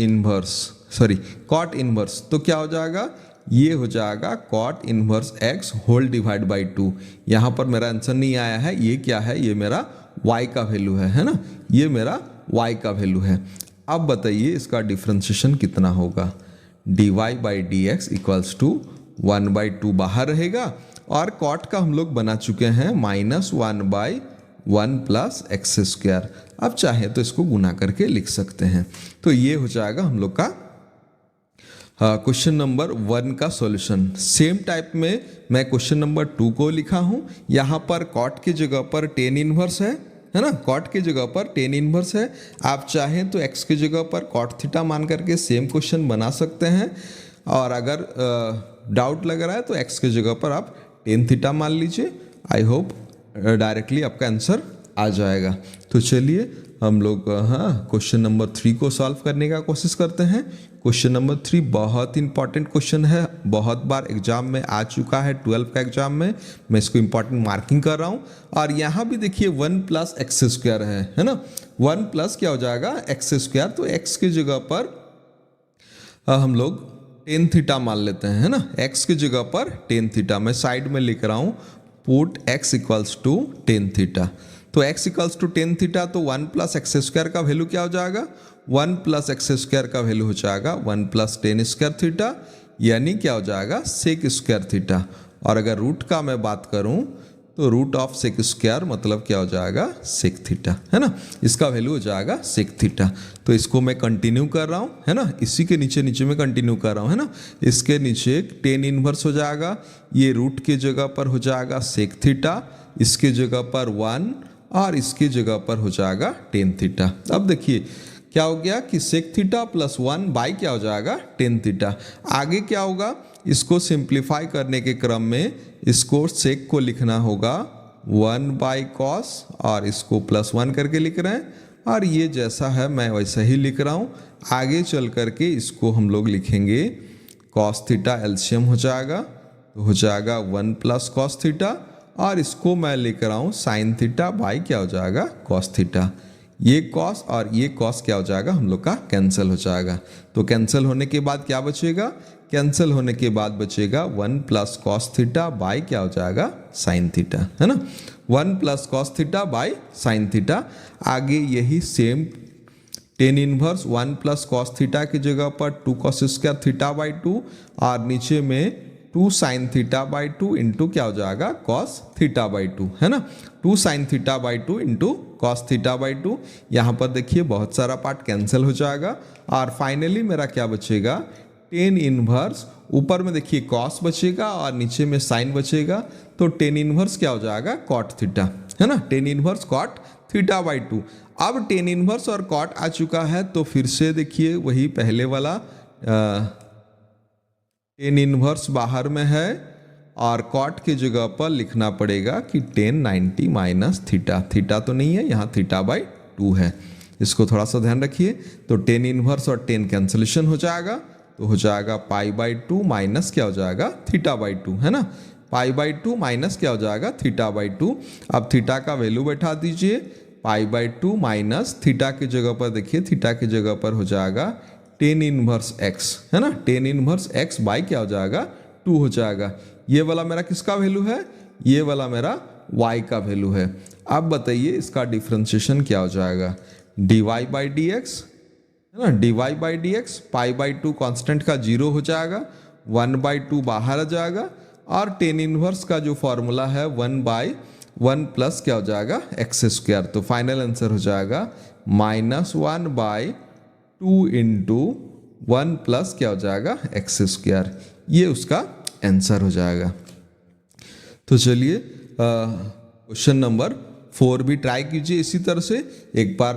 इनवर्स, तो क्या हो जाएगा ये हो जाएगा cot inverse x whole divide by 2। यहाँ पर मेरा आंसर नहीं आया है, ये क्या है, ये मेरा y का वैल्यू है ना, ये मेरा y का वैल्यू है। अब बताइए इसका डिफरेंशिएशन कितना होगा, dy by D X equals to 1 by 2 बाहर रहेगा और कॉट का हम लोग बना चुके हैं -1 बाई 1 प्लस एक्स स्क्वायर। अब चाहे तो इसको गुना करके लिख सकते हैं। तो ये हो जाएगा हम लोग का क्वेश्चन नंबर 1 का सॉल्यूशन। सेम टाइप में मैं क्वेश्चन नंबर 2 को लिखा हूँ। यहाँ पर कॉट की जगह पर टेन इनवर्स है ना, कॉट की जगह पर टेन इनवर्स है। आप चाहें तो एक्स की जगह पर कॉट थीटा मान करके सेम क्वेश्चन बना सकते हैं और अगर डाउट लग रहा है तो एक्स की जगह पर आप टेन थीटा मान लीजिए। आई होप डायरेक्टली आपका आंसर आ जाएगा। तो चलिए हम लोग क्वेश्चन नंबर 3 को सॉल्व करने का कोशिश करते हैं। क्वेश्चन नंबर 3 बहुत इंपॉर्टेंट क्वेश्चन है, बहुत बार एग्जाम में आ चुका है, 12 का एग्जाम में। मैं इसको इंपॉर्टेंट मार्किंग कर रहा हूँ। और यहाँ भी देखिए 1 प्लस एक्स स्क्वायर है ना, 1 प्लस क्या हो जाएगा एक्स स्क्वायर। तो एक्स की जगह पर हम लोग टेन थीटा मान लेते हैं, है ना। एक्स की जगह पर टेन थीटा मैं साइड में लिख रहा हूँ, put X equals to tan theta. तो x equals to tan theta, तो 1 प्लस एक्स स्क्वायर का वैल्यू क्या हो जाएगा, 1 प्लस एक्स स्क्वायर का वैल्यू हो जाएगा 1 प्लस टेन स्क्वायर थीटा, यानी क्या हो जाएगा सेक स्क्वायर थीटा। और अगर रूट का मैं बात करूं तो रूट ऑफ सेक स्क्वायर मतलब क्या हो जाएगा सेक थीटा, है ना। इसका वैल्यू हो जाएगा सेक थीटा। तो इसको मैं कंटिन्यू कर रहा हूँ, है ना, इसी के नीचे नीचे में कंटिन्यू कर रहा हूँ, है ना। इसके नीचे टेन इनवर्स हो जाएगा, ये रूट की जगह पर हो जाएगा सेक थीटा, इसकी जगह पर 1 और इसकी जगह पर हो जाएगा टेन थीटा। अब देखिए क्या हो गया कि सेक थीटा प्लस 1 बाई क्या हो जाएगा टेन थीटा। आगे क्या होगा, इसको सिंप्लीफाई करने के क्रम में इसको सेक को लिखना होगा 1 बाई कॉस और इसको +1 करके लिख रहे हैं और ये जैसा है मैं वैसा ही लिख रहा हूँ। आगे चल करके इसको हम लोग लिखेंगे कॉस थीटा एलसीएम हो जाएगा, तो हो जाएगा 1 प्लस कॉस थीटा और इसको मैं लिख रहा हूँ साइन थीटा बाई क्या हो जाएगा कॉस थीटा। ये कॉस और ये कॉस क्या हो जाएगा हम लोग का कैंसिल हो जाएगा। तो कैंसिल होने के बाद क्या बचेगा, कैंसिल होने के बाद बचेगा 1 प्लस कॉस थीटा बाई क्या हो जाएगा साइन थीटा, है ना। 1 plus cos theta by sine theta. आगे यही same tan inverse 1 plus cos theta की जगह पर 2 कॉस स्क्वायर थीटा बाई 2 और नीचे में 2 साइन थीटा बाई 2 इंटू क्या हो जाएगा कॉस थीटा बाई 2, है ना। 2 sine theta by 2 into cos theta by 2। यहाँ पर देखिए बहुत सारा पार्ट कैंसिल हो जाएगा और फाइनली मेरा क्या बचेगा टेन इनवर्स, ऊपर में देखिए कॉस बचेगा और नीचे में साइन बचेगा। तो टेन इनवर्स क्या हो जाएगा कॉट थीटा, है ना, tan inverse cot theta by 2। अब टेन इनवर्स और कॉट आ चुका है तो फिर से देखिए वही पहले वाला टेन इनवर्स बाहर में है और कॉट की जगह पर लिखना पड़ेगा कि टेन 90 माइनस थीटा, थीटा तो नहीं है यहाँ, थीटा बाई 2 है। इसको थोड़ा सा ध्यान रखिए। तो टेन इनवर्स और टेन कैंसिलेशन हो जाएगा, तो हो जाएगा पाई बाई 2 माइनस क्या हो जाएगा थीटा बाई 2, है ना। पाई बाई 2 माइनस क्या हो जाएगा थीटा बाई 2। अब थीटा का वैल्यू बैठा दीजिए, π/2 माइनस थीटा की जगह पर देखिए, थीटा की जगह पर हो जाएगा टेन इनवर्स x, है ना, टेन इनवर्स x बाई क्या हो जाएगा 2 हो जाएगा। ये वाला मेरा किसका वैल्यू है, ये वाला मेरा y का वैल्यू है। अब बताइए इसका डिफ्रेंशिएशन क्या हो जाएगा, dy/dx, है ना, dy/dx, π/2 कांस्टेंट का 0 हो जाएगा, 1/2 बाहर आ जाएगा, और टेन इनवर्स का जो फॉर्मूला है 1/1 प्लस क्या हो जाएगा एक्स स्क्वायर। तो फाइनल आंसर हो जाएगा -1/2 इंटू 1 प्लस क्या हो जाएगा एक्स स्क्वायर। ये उसका आंसर हो जाएगा। तो चलिए क्वेश्चन नंबर 4 भी ट्राई कीजिए इसी तरह से। एक बार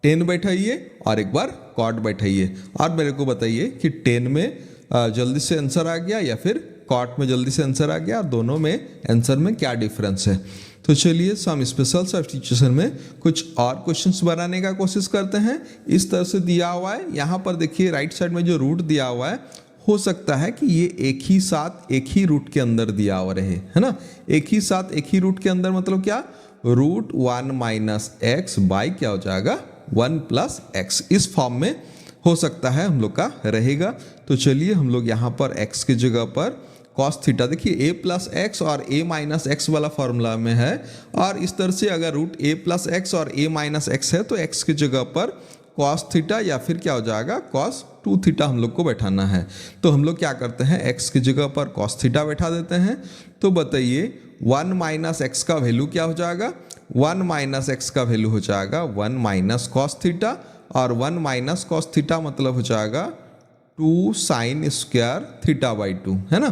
10 बैठाइए और एक बार कॉट बैठाइए और मेरे को बताइए कि 10 में जल्दी से आंसर आ गया या फिर कॉट में जल्दी से आंसर आ गया, दोनों में आंसर में क्या डिफरेंस है। तो चलिए सम स्पेशल सब्स्टिट्यूशन में कुछ और क्वेश्चंस बनाने का कोशिश करते हैं। इस तरह से दिया हुआ है, यहाँ पर देखिए राइट साइड में जो रूट दिया हुआ है, हो सकता है कि ये एक ही साथ एक ही रूट के अंदर दिया हुआ रहे, है ना, एक ही साथ एक ही रूट के अंदर मतलब क्या, √1 माइनस एक्स बाई क्या हो जाएगा 1 प्लस एक्स, इस फॉर्म में हो सकता है हम लोग का रहेगा। तो चलिए हम लोग यहाँ पर x की जगह पर cos थीटा, देखिए a प्लस एक्स और a माइनस एक्स वाला फॉर्मूला में है, और इस तरह से अगर √a प्लस एक्स और a माइनस एक्स है तो x की जगह पर cos थीटा या फिर क्या हो जाएगा cos 2 थीटा हम लोग को बैठाना है। तो हम लोग क्या करते हैं, x की जगह पर cos थीटा बैठा देते हैं। तो बताइए 1 माइनस एक्स का वैल्यू क्या हो जाएगा, 1 माइनस एक्स का वैल्यू हो जाएगा 1 माइनस कॉस थीटा, और 1 माइनस कॉस थीटा मतलब हो जाएगा 2 साइन स्क्वायर थीटा बाई 2, है ना,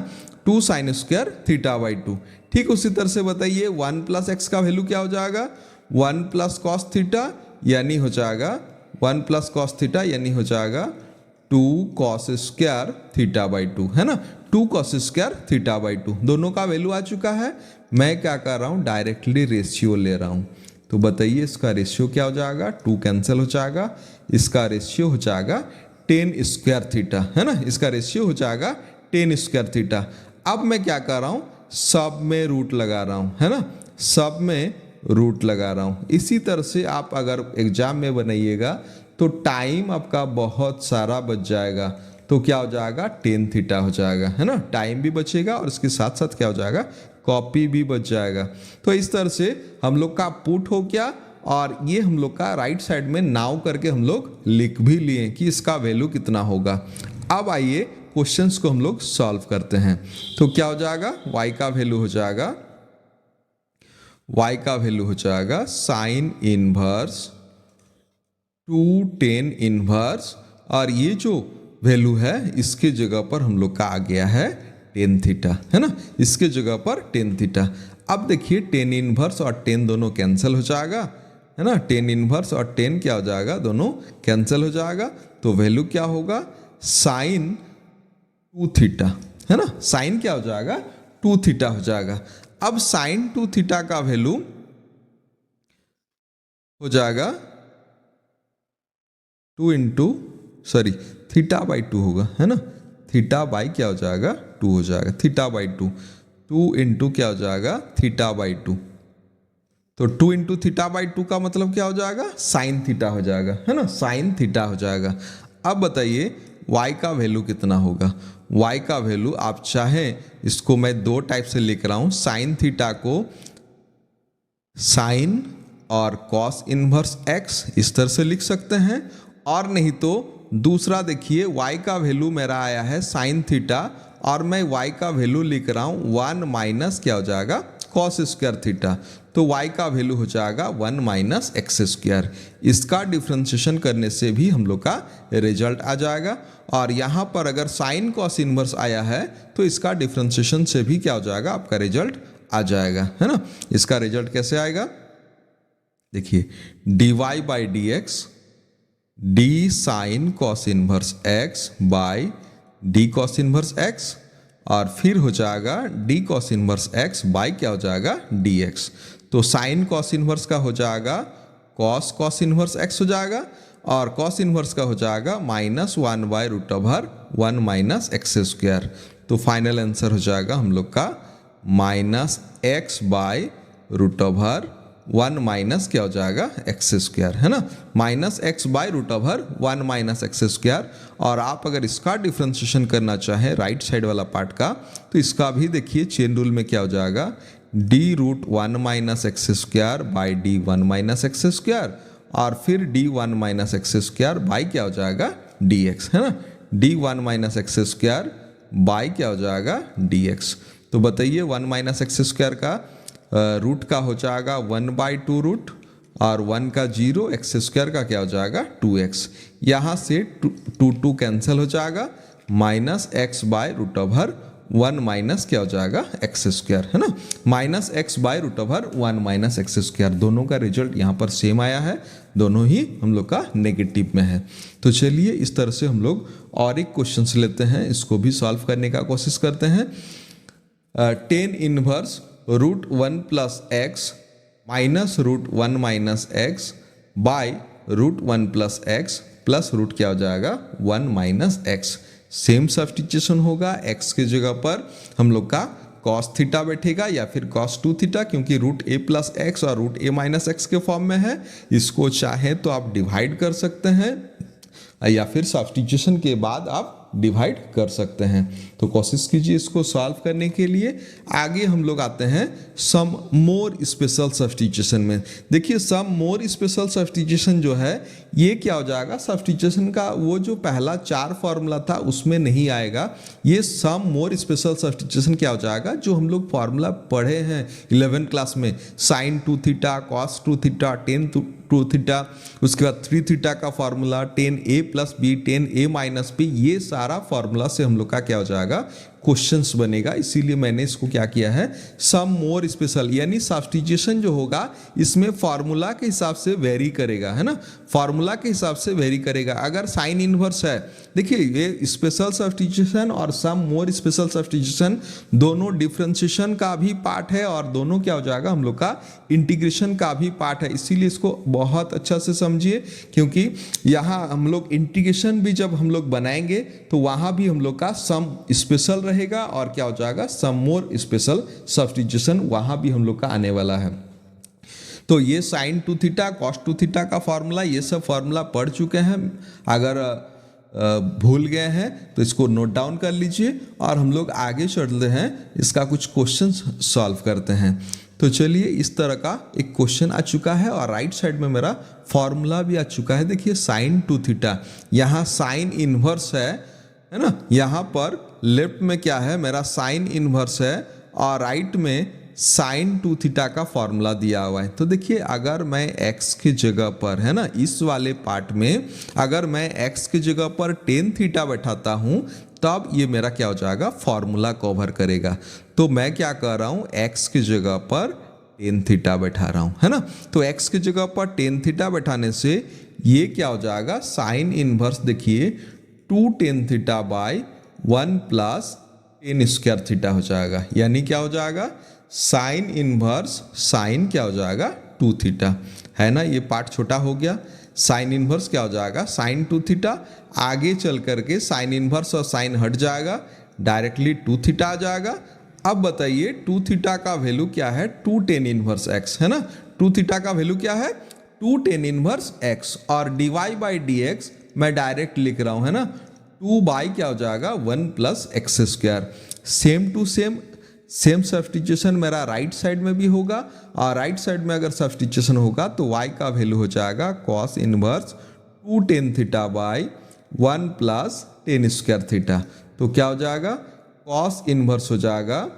2 साइन स्क्वायर थीटा बाई 2। ठीक उसी तरह से बताइए 1 प्लस एक्स का वैल्यू क्या हो जाएगा, 1 प्लस कॉस थीटा यानी हो जाएगा 1 प्लस कॉस थीटा यानी हो जाएगा 2 कॉस स्क्वायर थीटा बाई 2, है ना, 2 कॉस स्क्वायर थीटा बाई 2। दोनों का वैल्यू आ चुका है। मैं क्या कर रहा हूँ, डायरेक्टली रेशियो ले रहा हूँ। तो बताइए इसका रेशियो क्या हो जाएगा, 2 कैंसिल हो जाएगा, इसका रेशियो हो जाएगा 10 स्क्वायर थीटा, है ना, इसका रेशियो हो जाएगा 10 स्क्वायर थीटा। अब मैं क्या कर रहा हूँ, सब में रूट लगा रहा हूँ, है ना, सब में रूट लगा रहा हूँ। इसी तरह से आप अगर एग्जाम में बनाइएगा तो टाइम आपका बहुत सारा बच जाएगा। तो क्या हो जाएगा 10 थीटा हो जाएगा, है ना, टाइम भी बचेगा और इसके साथ साथ क्या हो जाएगा कॉपी भी बच जाएगा। तो इस तरह से हम लोग का पुट हो गया, और ये हम लोग का राइट साइड में नाउ करके हम लोग लिख भी लिए कि इसका वैल्यू कितना होगा। अब आइए क्वेश्चंस को हम लोग सॉल्व करते हैं। तो क्या हो जाएगा, y का वैल्यू हो जाएगा, y का वैल्यू हो जाएगा साइन इनवर्स 2 टेन इनवर्स, और ये जो वैल्यू है इसके जगह पर हम लोग का आ गया है 10 थीटा, है ना, इसके जगह पर 10 थीटा। अब देखिए 10 इनवर्स और 10 दोनों कैंसिल हो जाएगा, है ना, 10 इनवर्स और 10 क्या हो जाएगा, दोनों कैंसिल हो जाएगा। तो वैल्यू क्या होगा, साइन 2 थीटा, है ना, साइन क्या हो जाएगा 2 थीटा हो जाएगा। अब साइन 2 थीटा का वैल्यू हो जाएगा 2 इंटू थीटा बाई 2 होगा, है ना, थीटा बाई क्या हो जाएगा 2 हो जाएगा, थीटा बाई 2 इंटू क्या हो जाएगा थीटा बाई 2। तो 2 इंटू थीटा बाई 2 का मतलब क्या हो जाएगा, साइन थीटा हो जाएगा, है ना, साइन थीटा हो जाएगा। अब बताइए y का वैल्यू कितना होगा। y का वैल्यू आप चाहें इसको मैं 2 टाइप से लिख रहा हूँ, साइन थीटा को साइन और कॉस इनवर्स x इस तरह से लिख सकते हैं, और नहीं तो दूसरा देखिए y का वैल्यू मेरा आया है साइन थीटा, और मैं y का वैल्यू लिख रहा हूँ 1 माइनस क्या हो जाएगा कॉस स्क्वायर थीटा। तो y का वैल्यू हो जाएगा 1 माइनस एक्स स्क्वायर। इसका डिफ्रेंशिएशन करने से भी हम लोग का रिजल्ट आ जाएगा, और यहाँ पर अगर साइन कॉस इनवर्स आया है तो इसका डिफ्रेंशिएशन से भी क्या हो जाएगा, आपका रिजल्ट आ जाएगा, है ना। इसका रिजल्ट कैसे आएगा, देखिए dy/dx d sine cos inverse x by d cos inverse x, और फिर हो जाएगा d cos inverse x by क्या हो जाएगा dx। तो साइन कॉस इनवर्स का हो जाएगा कॉस इनवर्स x हो जाएगा, और कॉस इनवर्स का हो जाएगा -1/√1 माइनस एक्स स्क्वायर। तो फाइनल आंसर हो जाएगा हम लोग का -x/√1 वन माइनस क्या हो जाएगा एक्स स्क्वायर, है ना, minus x by root over one minus x square. और आप अगर इसका डिफ्रेंशिएशन करना चाहें राइट साइड वाला पार्ट का, तो इसका भी देखिए चेन रूल में क्या हो जाएगा, d root one minus x square by d one minus x square, और फिर d one minus x square by क्या हो जाएगा डी एक्स, है ना, d one minus x square by क्या हो जाएगा डी एक्स। तो बताइए वन माइनस एक्स स्क्वायर का रूट का हो जाएगा वन बाई टू रूट, और वन का जीरो, एक्स स्क्वायर का क्या हो जाएगा टू एक्स। यहाँ से टू कैंसिल हो जाएगा, minus x by root over one minus क्या हो जाएगा एक्स स्क्वायर, है ना, minus x by root over one minus x square. दोनों का रिजल्ट यहाँ पर सेम आया है, दोनों ही हम लोग का नेगेटिव में है। तो चलिए इस तरह से हम लोग और एक क्वेश्चन लेते हैं, इसको भी सॉल्व करने का कोशिश करते हैं। Tan inverse root one plus x minus root one minus x by root one plus x plus root क्या हो जाएगा one minus x. Same substitution होगा, एक्स की जगह पर हम लोग का कॉस थीटा बैठेगा या फिर कॉस टू थीटा, क्योंकि रूट ए प्लस एक्स और रूट ए माइनस एक्स के फॉर्म में है। इसको चाहे तो आप डिवाइड कर सकते हैं या फिर सब्स्टिट्यूशन के बाद आप डिवाइड कर सकते हैं। तो कोशिश कीजिए इसको सॉल्व करने के लिए। आगे हम लोग आते हैं सम मोर स्पेशल सब्स्टिट्यूशन में। देखिए सम मोर स्पेशल सब्स्टिट्यूशन जो है ये क्या हो जाएगा, सब्स्टिट्यूशन का वो जो पहला चार फॉर्मूला था उसमें नहीं आएगा। ये सम मोर स्पेशल सब्स्टिट्यूशन क्या हो जाएगा, जो हम लोग फॉर्मूला पढ़े हैं 11 क्लास में, sine two theta, cos two theta, tan two theta, उसके बाद थ्री थीटा का formula, tan A plus B, tan A minus B, ये सारा फॉर्मूला से हम लोग का क्या हो जाएगा क्वेश्चंस बनेगा। इसीलिए मैंने इसको क्या किया है सम मोर स्पेशल, यानी सब्स्टिट्यूशन जो होगा इसमें फॉर्मूला के हिसाब से वेरी करेगा, है ना, फॉर्मूला के हिसाब से वेरी करेगा। अगर साइन इनवर्स है, देखिए ये स्पेशल सब्स्टिट्यूशन और सम मोर स्पेशल सब्स्टिट्यूशन दोनों डिफरेंशिएशन का भी पार्ट है और दोनों क्या हो जाएगा हम लोग का इंटीग्रेशन का भी पार्ट है। इसीलिए इसको बहुत अच्छा से समझिए, क्योंकि यहाँ हम लोग इंटीग्रेशन भी जब हम लोग बनाएंगे तो वहाँ भी हम लोग का सम स्पेशल रहेगा और क्या हो जाएगा सम मोर स्पेशल सब्स्टिट्यूशन वहाँ भी हम लोग का आने वाला है। तो ये sign two theta, cos two theta का फॉर्मूला, ये सब फॉर्मूला पढ़ चुके हैं। अगर भूल गए हैं तो इसको नोट डाउन कर लीजिए और हम लोग आगे चलते हैं, इसका कुछ क्वेश्चन सॉल्व करते हैं। तो चलिए इस तरह का एक क्वेश्चन आ चुका है और राइट साइड में मेरा फॉर्मूला भी आ चुका है। देखिए साइन टू थीटा, यहाँ साइन इनवर्स है ना, यहाँ पर लेफ्ट में क्या है मेरा साइन इनवर्स है और राइट में साइन टू थीटा का फॉर्मूला दिया हुआ है। तो देखिए अगर मैं x की जगह पर, है ना, इस वाले पार्ट में अगर मैं x की जगह पर टेन थीटा बैठाता हूँ तब ये मेरा क्या हो जाएगा फॉर्मूला कवर करेगा। तो मैं क्या कर रहा हूँ x की जगह पर टेन थीटा बैठा रहा हूँ, है ना। तो x की जगह पर टेन थीटा बैठाने से ये क्या हो जाएगा साइन इनवर्स, देखिए two tan theta by one plus tan square theta हो जाएगा। यानी क्या हो जाएगा साइन इनवर्स साइन क्या हो जाएगा टू थीटा, है ना। ये पार्ट छोटा हो गया, साइन इनवर्स क्या हो जाएगा साइन टू थीटा। आगे चल करके साइन इनवर्स और साइन हट जाएगा, डायरेक्टली टू थीटा आ जाएगा। अब बताइए टू थीटा का वैल्यू क्या है, टू टेन इनवर्स एक्स, है ना। टू थीटा का वैल्यू क्या है टू टेन इनवर्स एक्स, और d y by D x मैं डायरेक्ट लिख रहा हूँ, है ना, टू बाई क्या हो जाएगा one plus x square. Same to same substitution मेरा राइट साइड में भी होगा और राइट साइड में अगर सब्स्टिट्यूशन होगा तो y का वैल्यू हो जाएगा cos inverse two tan theta by one plus tan square theta. तो क्या हो जाएगा कॉस इनवर्स हो जाएगा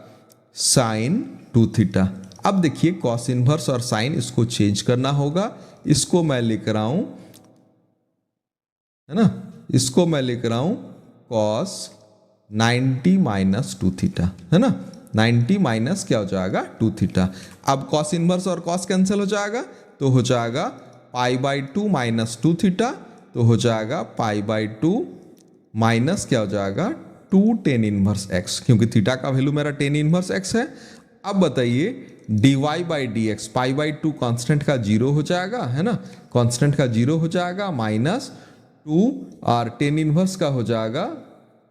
साइन टू थीटा। अब देखिए कॉस इनवर्स और साइन इसको चेंज करना होगा, इसको मैं लिख रहा हूं, है ना, इसको मैं लिख रहा हूं कॉस 90 माइनस टू थीटा, है ना, 90 माइनस क्या हो जाएगा टू थीटा। अब कॉस इनवर्स और कॉस कैंसिल हो जाएगा तो हो जाएगा पाई by to minus two theta, तो हो जाएगा पाई बाई टू माइनस क्या हो जाएगा टू टेन इनवर्स एक्स, क्योंकि थीटा का वैल्यू मेरा टेन इनवर्स एक्स है। अब बताइए d y by D x, pi by two constant का जीरो हो जाएगा, है ना, कॉन्स्टेंट का जीरो हो जाएगा, माइनस टू और टेन इनवर्स का हो जाएगा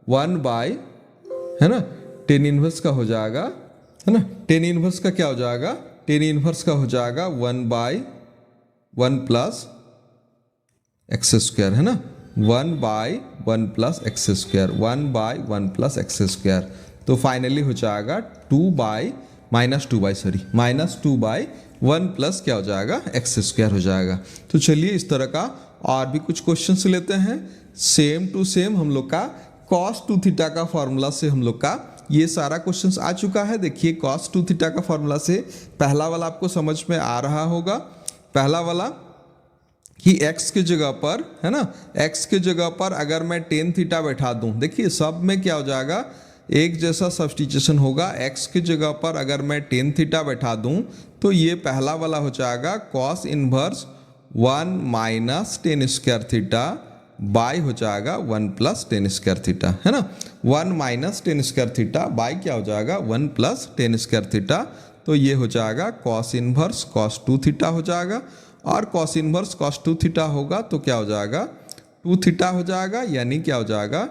वन बाई, है ना, टेन इनवर्स का हो जाएगा, है ना, टेन इनवर्स का क्या हो जाएगा टेन इनवर्स का हो जाएगा 1/1 प्लस एक्स स्क्वायर, है ना, 1/1 plus x square, 1/1 plus x square. तो फाइनली हो जाएगा -2/1 प्लस क्या हो जाएगा, एक्स स्क्वायर हो जाएगा। तो चलिए इस तरह का और भी कुछ क्वेश्चंस लेते हैं। सेम टू सेम हम लोग का cos 2 थीटा का फॉर्मूला से हम लोग का ये सारा क्वेश्चंस आ चुका है। देखिए cos 2 थीटा का फॉर्मूला से पहला वाला आपको समझ में आ रहा होगा। पहला वाला कि x के जगह पर, है ना, x के जगह पर अगर मैं tan थीटा बैठा दूं, देखिए सब में क्या हो जाएगा, एक जैसा सब्स्टिट्यूशन होगा। x के जगह पर अगर मैं tan थीटा बैठा दूं तो ये पहला वाला हो जाएगा cos inverse 1 minus tan square theta bye हो जाएगा 1 प्लस tan स्क्वायर थीटा, है ना, 1 minus tan square theta by क्या हो जाएगा 1 प्लस tan स्क्वायर थीटा। तो ये हो जाएगा cos इनवर्स cos 2 थीटा हो जाएगा, और cos इनवर्स cos 2 थीटा होगा तो क्या हो जाएगा 2 थीटा हो जाएगा, यानी क्या हो जाएगा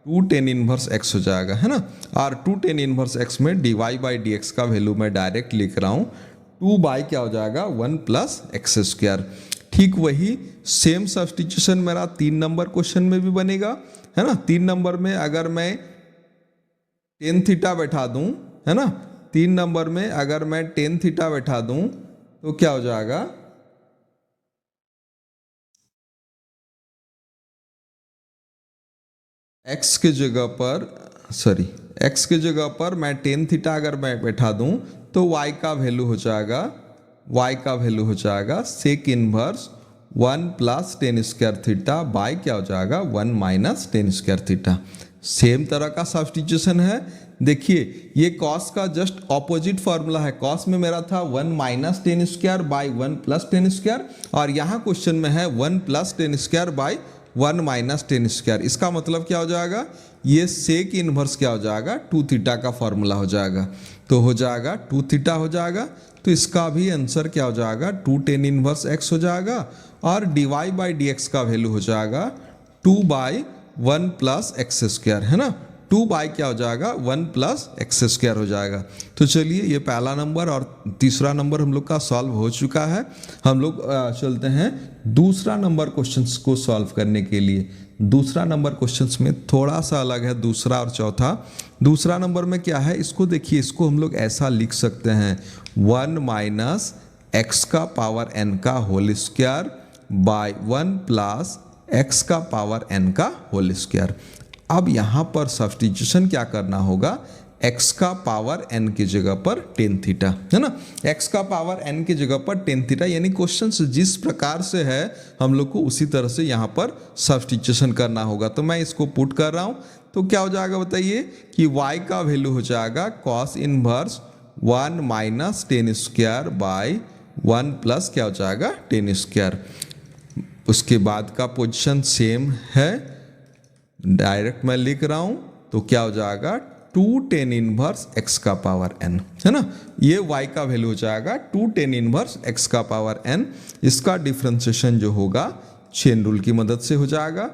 2 tan इनवर्स x हो जाएगा, है ना। और 2 tan इनवर्स x में dy बाई डी का वैल्यू मैं डायरेक्ट लिख रहा हूँ 2 बाई क्या हो जाएगा 1 प्लस एक्स स्क्वायर। ठीक वही सेम सब्स्टिट्यूशन मेरा 3 नंबर क्वेश्चन में भी बनेगा, है ना। 3 नंबर में अगर मैं tan थीटा बैठा दूं, है ना, 3 नंबर में अगर मैं tan थीटा बैठा दूं तो क्या हो जाएगा, x के जगह पर मैं tan थीटा अगर मैं बैठा दूं तो y का वैल्यू हो जाएगा sec inverse 1 plus tan square theta by क्या हो जाएगा 1 minus tan square theta. Same तरह का सब्स्टिट्यूशन है। देखिए ये cos का जस्ट ऑपोजिट फार्मूला है। cos में मेरा था 1 minus tan square by 1 plus tan square, और यहाँ क्वेश्चन में है 1 plus tan square by 1 minus tan square. इसका मतलब क्या हो जाएगा, ये सेक इनवर्स क्या हो जाएगा 2 थीटा का फॉर्मूला हो जाएगा। तो हो जाएगा 2 थीटा हो जाएगा। तो इसका भी आंसर क्या हो जाएगा 2 tan इनवर्स x हो जाएगा, और dy बाई डी का वैल्यू हो जाएगा 2/1 प्लस एक्स स्क्वायर, है ना, 2 बाई क्या हो जाएगा 1 प्लस एक्स स्क्वायर हो जाएगा। तो चलिए ये पहला नंबर और तीसरा नंबर हम लोग का सॉल्व हो चुका है। हम लोग चलते हैं दूसरा नंबर क्वेश्चंस को सॉल्व करने के लिए। दूसरा नंबर क्वेश्चंस में थोड़ा सा अलग है दूसरा और चौथा। दूसरा नंबर में क्या है, इसको देखिए, इसको हम लोग ऐसा लिख सकते हैं 1 माइनस एक्स का पावर n का whole square by 1 plus x का पावर n का होल स्क्वायर। अब यहाँ पर सब्स्टिट्यूशन क्या करना होगा, x का पावर n की जगह पर tan थीटा, है ना, x का पावर n की जगह पर tan थीटा, यानी क्वेश्चन जिस प्रकार से है हम लोग को उसी तरह से यहाँ पर सब्स्टिट्यूशन करना होगा। तो मैं इसको पुट कर रहा हूँ। तो क्या हो जाएगा बताइए कि y का वैल्यू हो जाएगा cos inverse 1 minus tan square by 1 plus क्या हो जाएगा tan स्क्वायर। उसके बाद का पोजीशन सेम है, डायरेक्ट मैं लिख रहा हूं। तो क्या हो जाएगा 2 tan इनवर्स x का पावर n, है ना, ये y का वैल्यू हो जाएगा 2 tan इनवर्स x का पावर n। इसका डिफरेंशिएशन जो होगा चेन रूल की मदद से हो जाएगा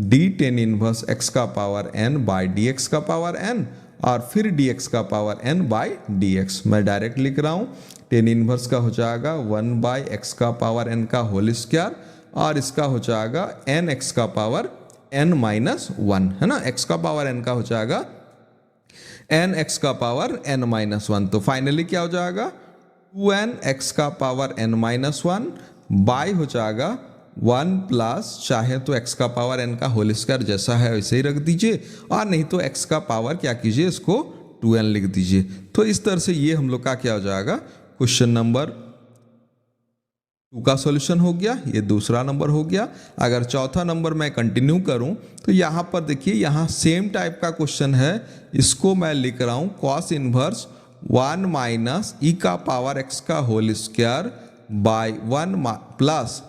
d tan इनवर्स x का पावर n बाय dx का पावर n, और फिर dx का पावर n बाय dx। मैं डायरेक्ट लिख रहा हूँ tan इनवर्स का हो जाएगा 1 बाय x का पावर n का होल स्क्वायर, और इसका हो जाएगा n x का पावर n माइनस 1, है ना, x का पावर n का हो जाएगा n x का पावर n माइनस 1। तो फाइनली क्या हो जाएगा 2n x का पावर n माइनस 1 बाय हो जाएगा 1 प्लस, चाहे तो x का पावर n का होल स्क्वायर जैसा है वैसे ही रख दीजिए, और नहीं तो x का पावर क्या कीजिए, इसको 2n लिख दीजिए। तो इस तरह से ये हम लोग का क्या हो जाएगा क्वेश्चन नंबर 2 का सॉल्यूशन हो गया। ये दूसरा नंबर हो गया। अगर चौथा नंबर मैं कंटिन्यू करूं तो यहाँ पर देखिए, यहाँ सेम टाइप का क्वेश्चन है। इसको मैं लिख रहा हूँ cos इनवर्स 1 माइनस e का पावर x का whole square by 1 plus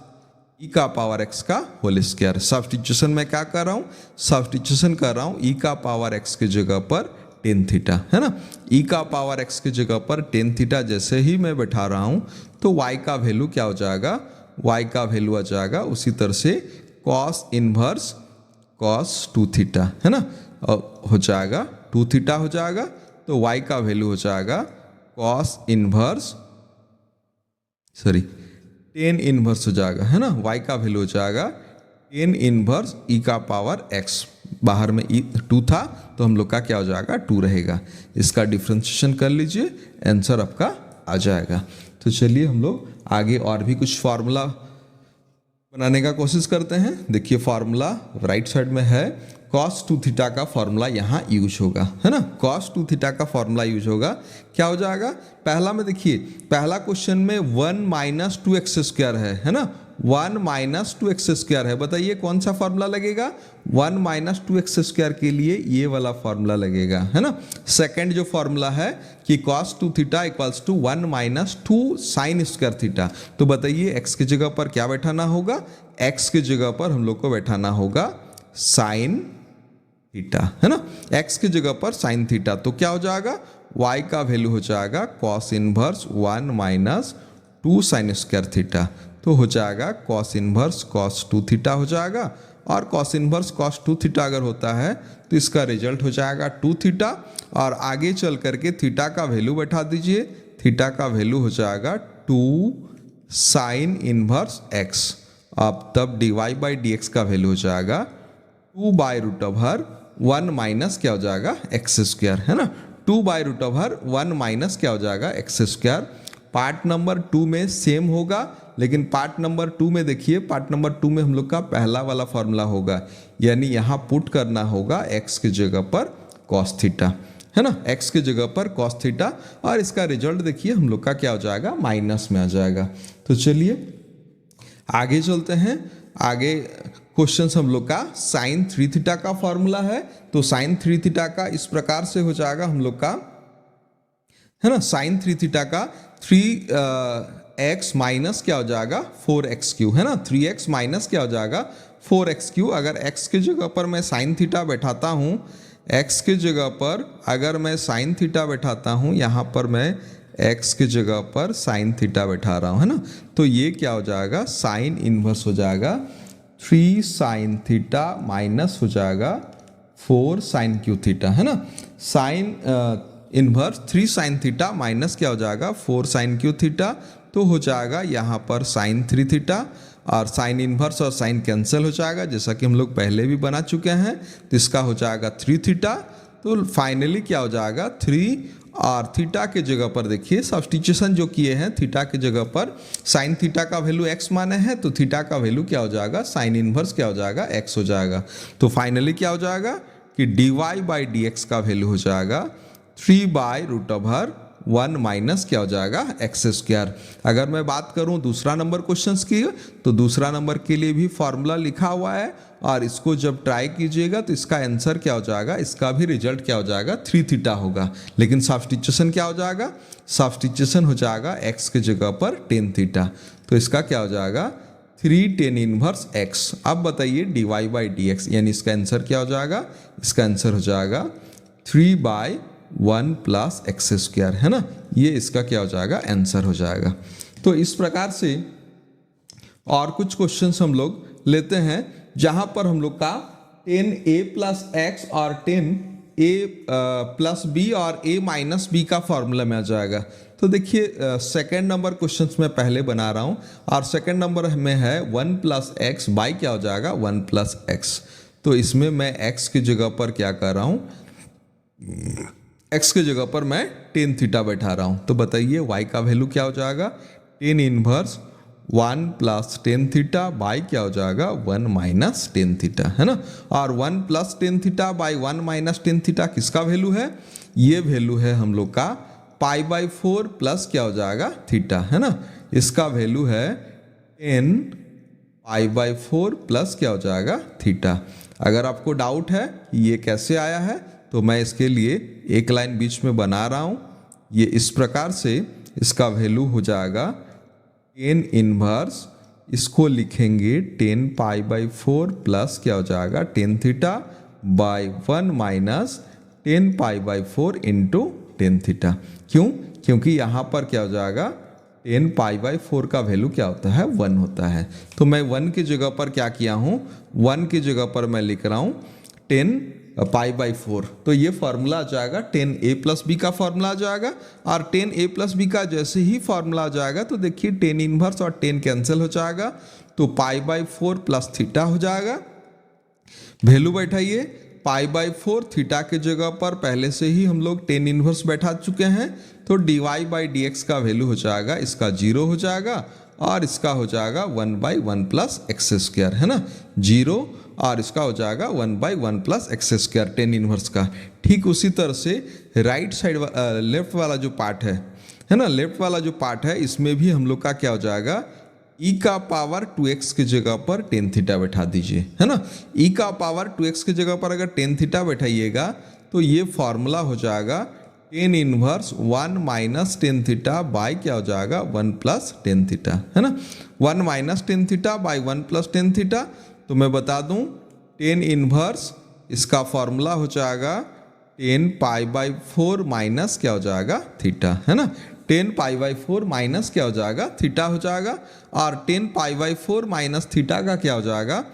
e का पावर x का होल स्क्वायर। सब्स्टिट्यूशन में क्या कर रहा हूँ, सब्स्टिट्यूशन कर रहा हूँ e का पावर x की जगह पर tan थीटा, है ना, e का पावर x की जगह पर tan थीटा जैसे ही मैं बैठा रहा हूँ तो y का वैल्यू क्या हो जाएगा, y का वैल्यू आ जाएगा उसी तरह से cos इनवर्स cos 2 थीटा, है ना, हो जाएगा 2 थीटा हो जाएगा। तो y का वैल्यू हो जाएगा cos इनवर्स टेन इनवर्स हो जाएगा, है ना। y का वैल्यू हो जाएगा टेन इनवर्स e का पावर x। बाहर में 2 था तो हम लोग का क्या हो जाएगा 2 रहेगा। इसका डिफ्रेंशिएशन कर लीजिए, आंसर आपका आ जाएगा। तो चलिए हम लोग आगे और भी कुछ फार्मूला बनाने का कोशिश करते हैं। देखिए फार्मूला राइट साइड में है, cos 2 थीटा का फार्मूला यहाँ यूज होगा, है ना। cos 2 थीटा का फार्मूला यूज होगा, क्या हो जाएगा। पहला में देखिए, पहला क्वेश्चन में 1 माइनस 2x² है ना। 1 माइनस 2x² है, बताइए कौन सा फार्मूला लगेगा। 1 माइनस 2x² के लिए ये वाला फार्मूला लगेगा, है ना। सेकंड जो फार्मूला है कि cos 2 theta equals to 1 minus 2 sine square theta. तो बताइए x की जगह पर क्या बैठाना होगा, x की जगह पर हम लोग को बैठाना होगा साइन थीटा, है ना। x की जगह पर साइन थीटा, तो क्या हो जाएगा y का वैल्यू हो जाएगा cos inverse 1 minus 2 sine square theta. तो हो जाएगा cos इनवर्स cos 2 थीटा हो जाएगा। और cos इनवर्स cos 2 थीटा अगर होता है तो इसका रिजल्ट हो जाएगा 2 थीटा। और आगे चल करके थीटा का वैल्यू बैठा दीजिए, थीटा का वैल्यू हो जाएगा 2 साइन इनवर्स x। अब तब dy बाई डी एक्स का वैल्यू हो जाएगा 2 बाई रूट ओवर 1 माइनस क्या हो जाएगा x², है ना। 2 बाई रूट ओवर 1 माइनस क्या हो जाएगा x²। पार्ट नंबर 2 में सेम होगा, लेकिन पार्ट नंबर 2 में देखिए, पार्ट नंबर 2 में हम लोग का पहला वाला फॉर्मूला होगा, यानी यहाँ पुट करना होगा x की जगह पर cos थीटा, है ना। x की जगह पर cos थीटा, और इसका रिजल्ट देखिए हम लोग का क्या हो जाएगा माइनस में आ जाएगा। तो चलिए आगे चलते हैं। आगे क्वेश्चन हम लोग का साइन 3 थीटा का फॉर्मूला है। तो साइन 3 थीटा का इस प्रकार से हो जाएगा हम लोग का, है ना। साइन 3 थीटा का 3x माइनस क्या हो जाएगा 4x3, है ना। 3x माइनस क्या हो जाएगा 4x3। अगर x की जगह पर मैं साइन थीटा बैठाता हूँ, x की जगह पर अगर मैं साइन थीटा बैठाता हूँ, यहाँ पर मैं x की जगह पर साइन थीटा बैठा रहा हूँ, है ना। तो ये क्या हो जाएगा साइन इनवर्स हो जाएगा 3 साइन थीटा माइनस हो जाएगा 4 साइन क्यू थीटा, है ना। Sine inverse 3 sine theta minus क्या हो जाएगा 4 साइन क्यू थीटा। तो हो जाएगा यहाँ पर साइन 3 थीटा, और साइन इनवर्स और साइन कैंसिल हो जाएगा, जैसा कि हम लोग पहले भी बना चुके हैं। तो इसका हो जाएगा 3 थीटा। तो फाइनली क्या हो जाएगा 3, और थीटा के जगह पर देखिए सब्स्टिट्यूशन जो किए हैं, थीटा के जगह पर साइन थीटा का वैल्यू x माने हैं, तो थीटा का वैल्यू क्या हो जाएगा साइन इनवर्स क्या हो जाएगा x हो जाएगा। तो फाइनली क्या हो जाएगा कि dy बाई डी एक्स का वैल्यू हो जाएगा 3 बाई रूट ओवर 1 माइनस क्या हो जाएगा x²। अगर मैं बात करूं दूसरा नंबर क्वेश्चंस की, तो दूसरा नंबर के लिए भी फॉर्मूला लिखा हुआ है, और इसको जब ट्राई कीजिएगा तो इसका आंसर क्या हो जाएगा, इसका भी रिजल्ट क्या हो जाएगा 3 थीटा होगा। लेकिन सब्स्टिट्यूशन क्या हो जाएगा, सब्स्टिट्यूशन हो जाएगा x की जगह पर टेन थीटा। तो इसका क्या हो जाएगा 3 टेन इनवर्स x। अब बताइए dy बाई डी एक्स, यानी इसका आंसर क्या हो जाएगा, इसका आंसर हो जाएगा 3 बाई 1 प्लस x², है ना। ये इसका क्या हो जाएगा आंसर हो जाएगा। तो इस प्रकार से और कुछ क्वेश्चंस हम लोग लेते हैं, जहां पर हम लोग का 10a प्लस x और 10a प्लस b और a माइनस b का फॉर्मूला में आ जाएगा। तो देखिए सेकेंड नंबर क्वेश्चंस में पहले बना रहा हूं, और सेकेंड नंबर में है 1 प्लस एक्स बाई क्या हो जाएगा 1 प्लस एक्स। तो इसमें मैं x की जगह पर क्या कर रहा हूं, x की जगह पर मैं टेन थीटा बैठा रहा हूं। तो बताइए y का वैल्यू क्या हो जाएगा, tan inverse 1 plus ten theta by क्या हो जाएगा 1 माइनस टेन थीटा, है ना। और 1 plus ten theta by 1 minus tan theta किसका वैल्यू है, ये वैल्यू है हम लोग का पाई बाई 4 प्लस क्या हो जाएगा थीटा, है ना। इसका वैल्यू है 10 पाई बाई 4 प्लस क्या हो जाएगा थीटा। अगर आपको डाउट है कि ये कैसे आया है, तो मैं इसके लिए एक लाइन बीच में बना रहा हूँ। ये इस प्रकार से इसका वैल्यू हो जाएगा 10 इनवर्स, इसको लिखेंगे 10 पाई बाई 4 प्लस क्या हो जाएगा 10 theta by 1 minus 10 pi by 4 into 10 theta. क्यों, क्योंकि यहाँ पर क्या हो जाएगा 10 पाई बाई 4 का वैल्यू क्या होता है 1 होता है। तो मैं 1 की जगह पर क्या किया हूँ, 1 की जगह पर मैं लिख रहा हूँ 10 पाई बाई 4। तो ये फार्मूला आ जाएगा 10a प्लस बी का फार्मूला आ जाएगा। और 10a प्लस बी का जैसे ही फार्मूला आ जाएगा तो देखिए 10 इनवर्स और 10 कैंसिल हो जाएगा, तो पाई बाई 4 प्लस थीटा हो जाएगा। वैल्यू बैठाइए, पाई बाई 4 थीटा के जगह पर पहले से ही हम लोग 10 इनवर्स बैठा चुके हैं, तो dy बाई डी एक्स का वैल्यू हो जाएगा, इसका 0 हो जाएगा और इसका हो जाएगा 1 बाई 1 प्लस एक्स स्क्वायर, है ना, 0, और इसका हो जाएगा 1 by 1 plus x square 10 inverse का। ठीक उसी तरह से राइट साइड लेफ्ट वाला जो पार्ट है ना, लेफ्ट वाला जो पार्ट है इसमें भी हम लोग का क्या हो जाएगा, e का पावर 2x की जगह पर 10 थीटा बैठा दीजिए, है ना। e का पावर 2x की जगह पर अगर 10 थीटा बैठाइएगा तो ये फॉर्मूला हो जाएगा 10 इनवर्स 1 माइनस 10 थीटा बाई क्या हो जाएगा 1 प्लस 10 थीटा, है ना। 1 minus 10 theta by 1 plus 10 theta, तो मैं बता दूं 10 इनवर्स इसका फॉर्मूला हो जाएगा 10 पाई बाई 4 माइनस क्या हो जाएगा थीटा, है ना। 10 पाई बाई 4 माइनस क्या हो जाएगा थीटा हो जाएगा, और 10 पाई बाई 4 माइनस थीटा का क्या हो जाएगा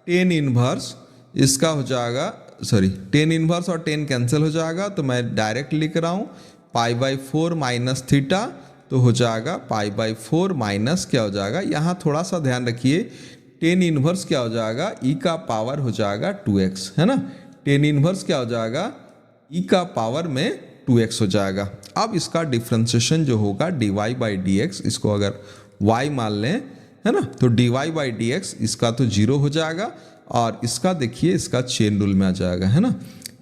10 इनवर्स इसका हो जाएगा, सॉरी 10 इनवर्स और 10 कैंसिल हो जाएगा, तो मैं डायरेक्ट लिख रहा हूँ पाई बाई 4 माइनस थीटा, तो हो जाएगा पाई बाई 4 माइनस क्या हो जाएगा, यहाँ थोड़ा सा ध्यान रखिए 10 इनवर्स क्या हो जाएगा e का पावर हो जाएगा 2x, है ना। 10 इनवर्स क्या हो जाएगा e का पावर में 2x हो जाएगा। अब इसका डिफ्रेंशिएशन जो होगा dy बाई डी एक्स, इसको अगर y मान लें, है ना, तो dy बाई डी एक्स इसका तो 0 हो जाएगा, और इसका देखिए इसका चेन रूल में आ जाएगा, है ना,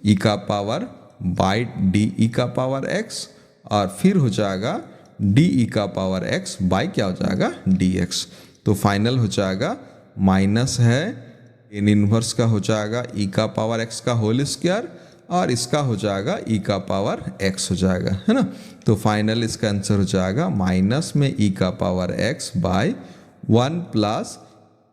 e का पावर बाई डी ई का पावर x, और फिर हो जाएगा डी ई का पावर x बाई क्या हो जाएगा dx। तो फाइनल हो जाएगा माइनस है 10 इनवर्स का हो जाएगा e का पावर x का होल स्क्वायर, और इसका हो जाएगा e का पावर x हो जाएगा, है ना। तो फाइनल इसका आंसर हो जाएगा माइनस में e का power x by 1 plus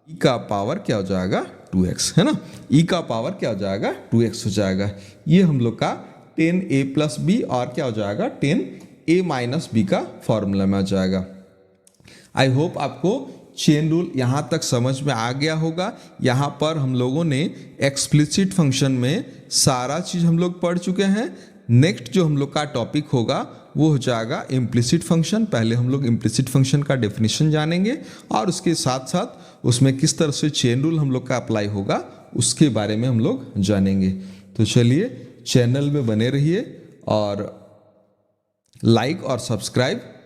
e का पावर क्या हो जाएगा 2x, है ना। e का पावर क्या हो जाएगा 2x हो जाएगा। ये हम लोग का 10a प्लस बी और क्या हो जाएगा 10a माइनस बी का फॉर्मूला में आ जाएगा। आई होप आपको चेन रूल यहाँ तक समझ में आ गया होगा। यहाँ पर हम लोगों ने एक्सप्लिसिट फंक्शन में सारा चीज़ हम लोग पढ़ चुके हैं। नेक्स्ट जो हम लोग का टॉपिक होगा वो हो जाएगा इम्प्लिसिट फंक्शन। पहले हम लोग इम्प्लिसिट फंक्शन का डेफिनेशन जानेंगे और उसके साथ साथ उसमें किस तरह से चेन रूल हम लोग का अप्लाई होगा उसके बारे में हम लोग जानेंगे। तो चलिए चैनल में बने रहिए और लाइक और सब्सक्राइब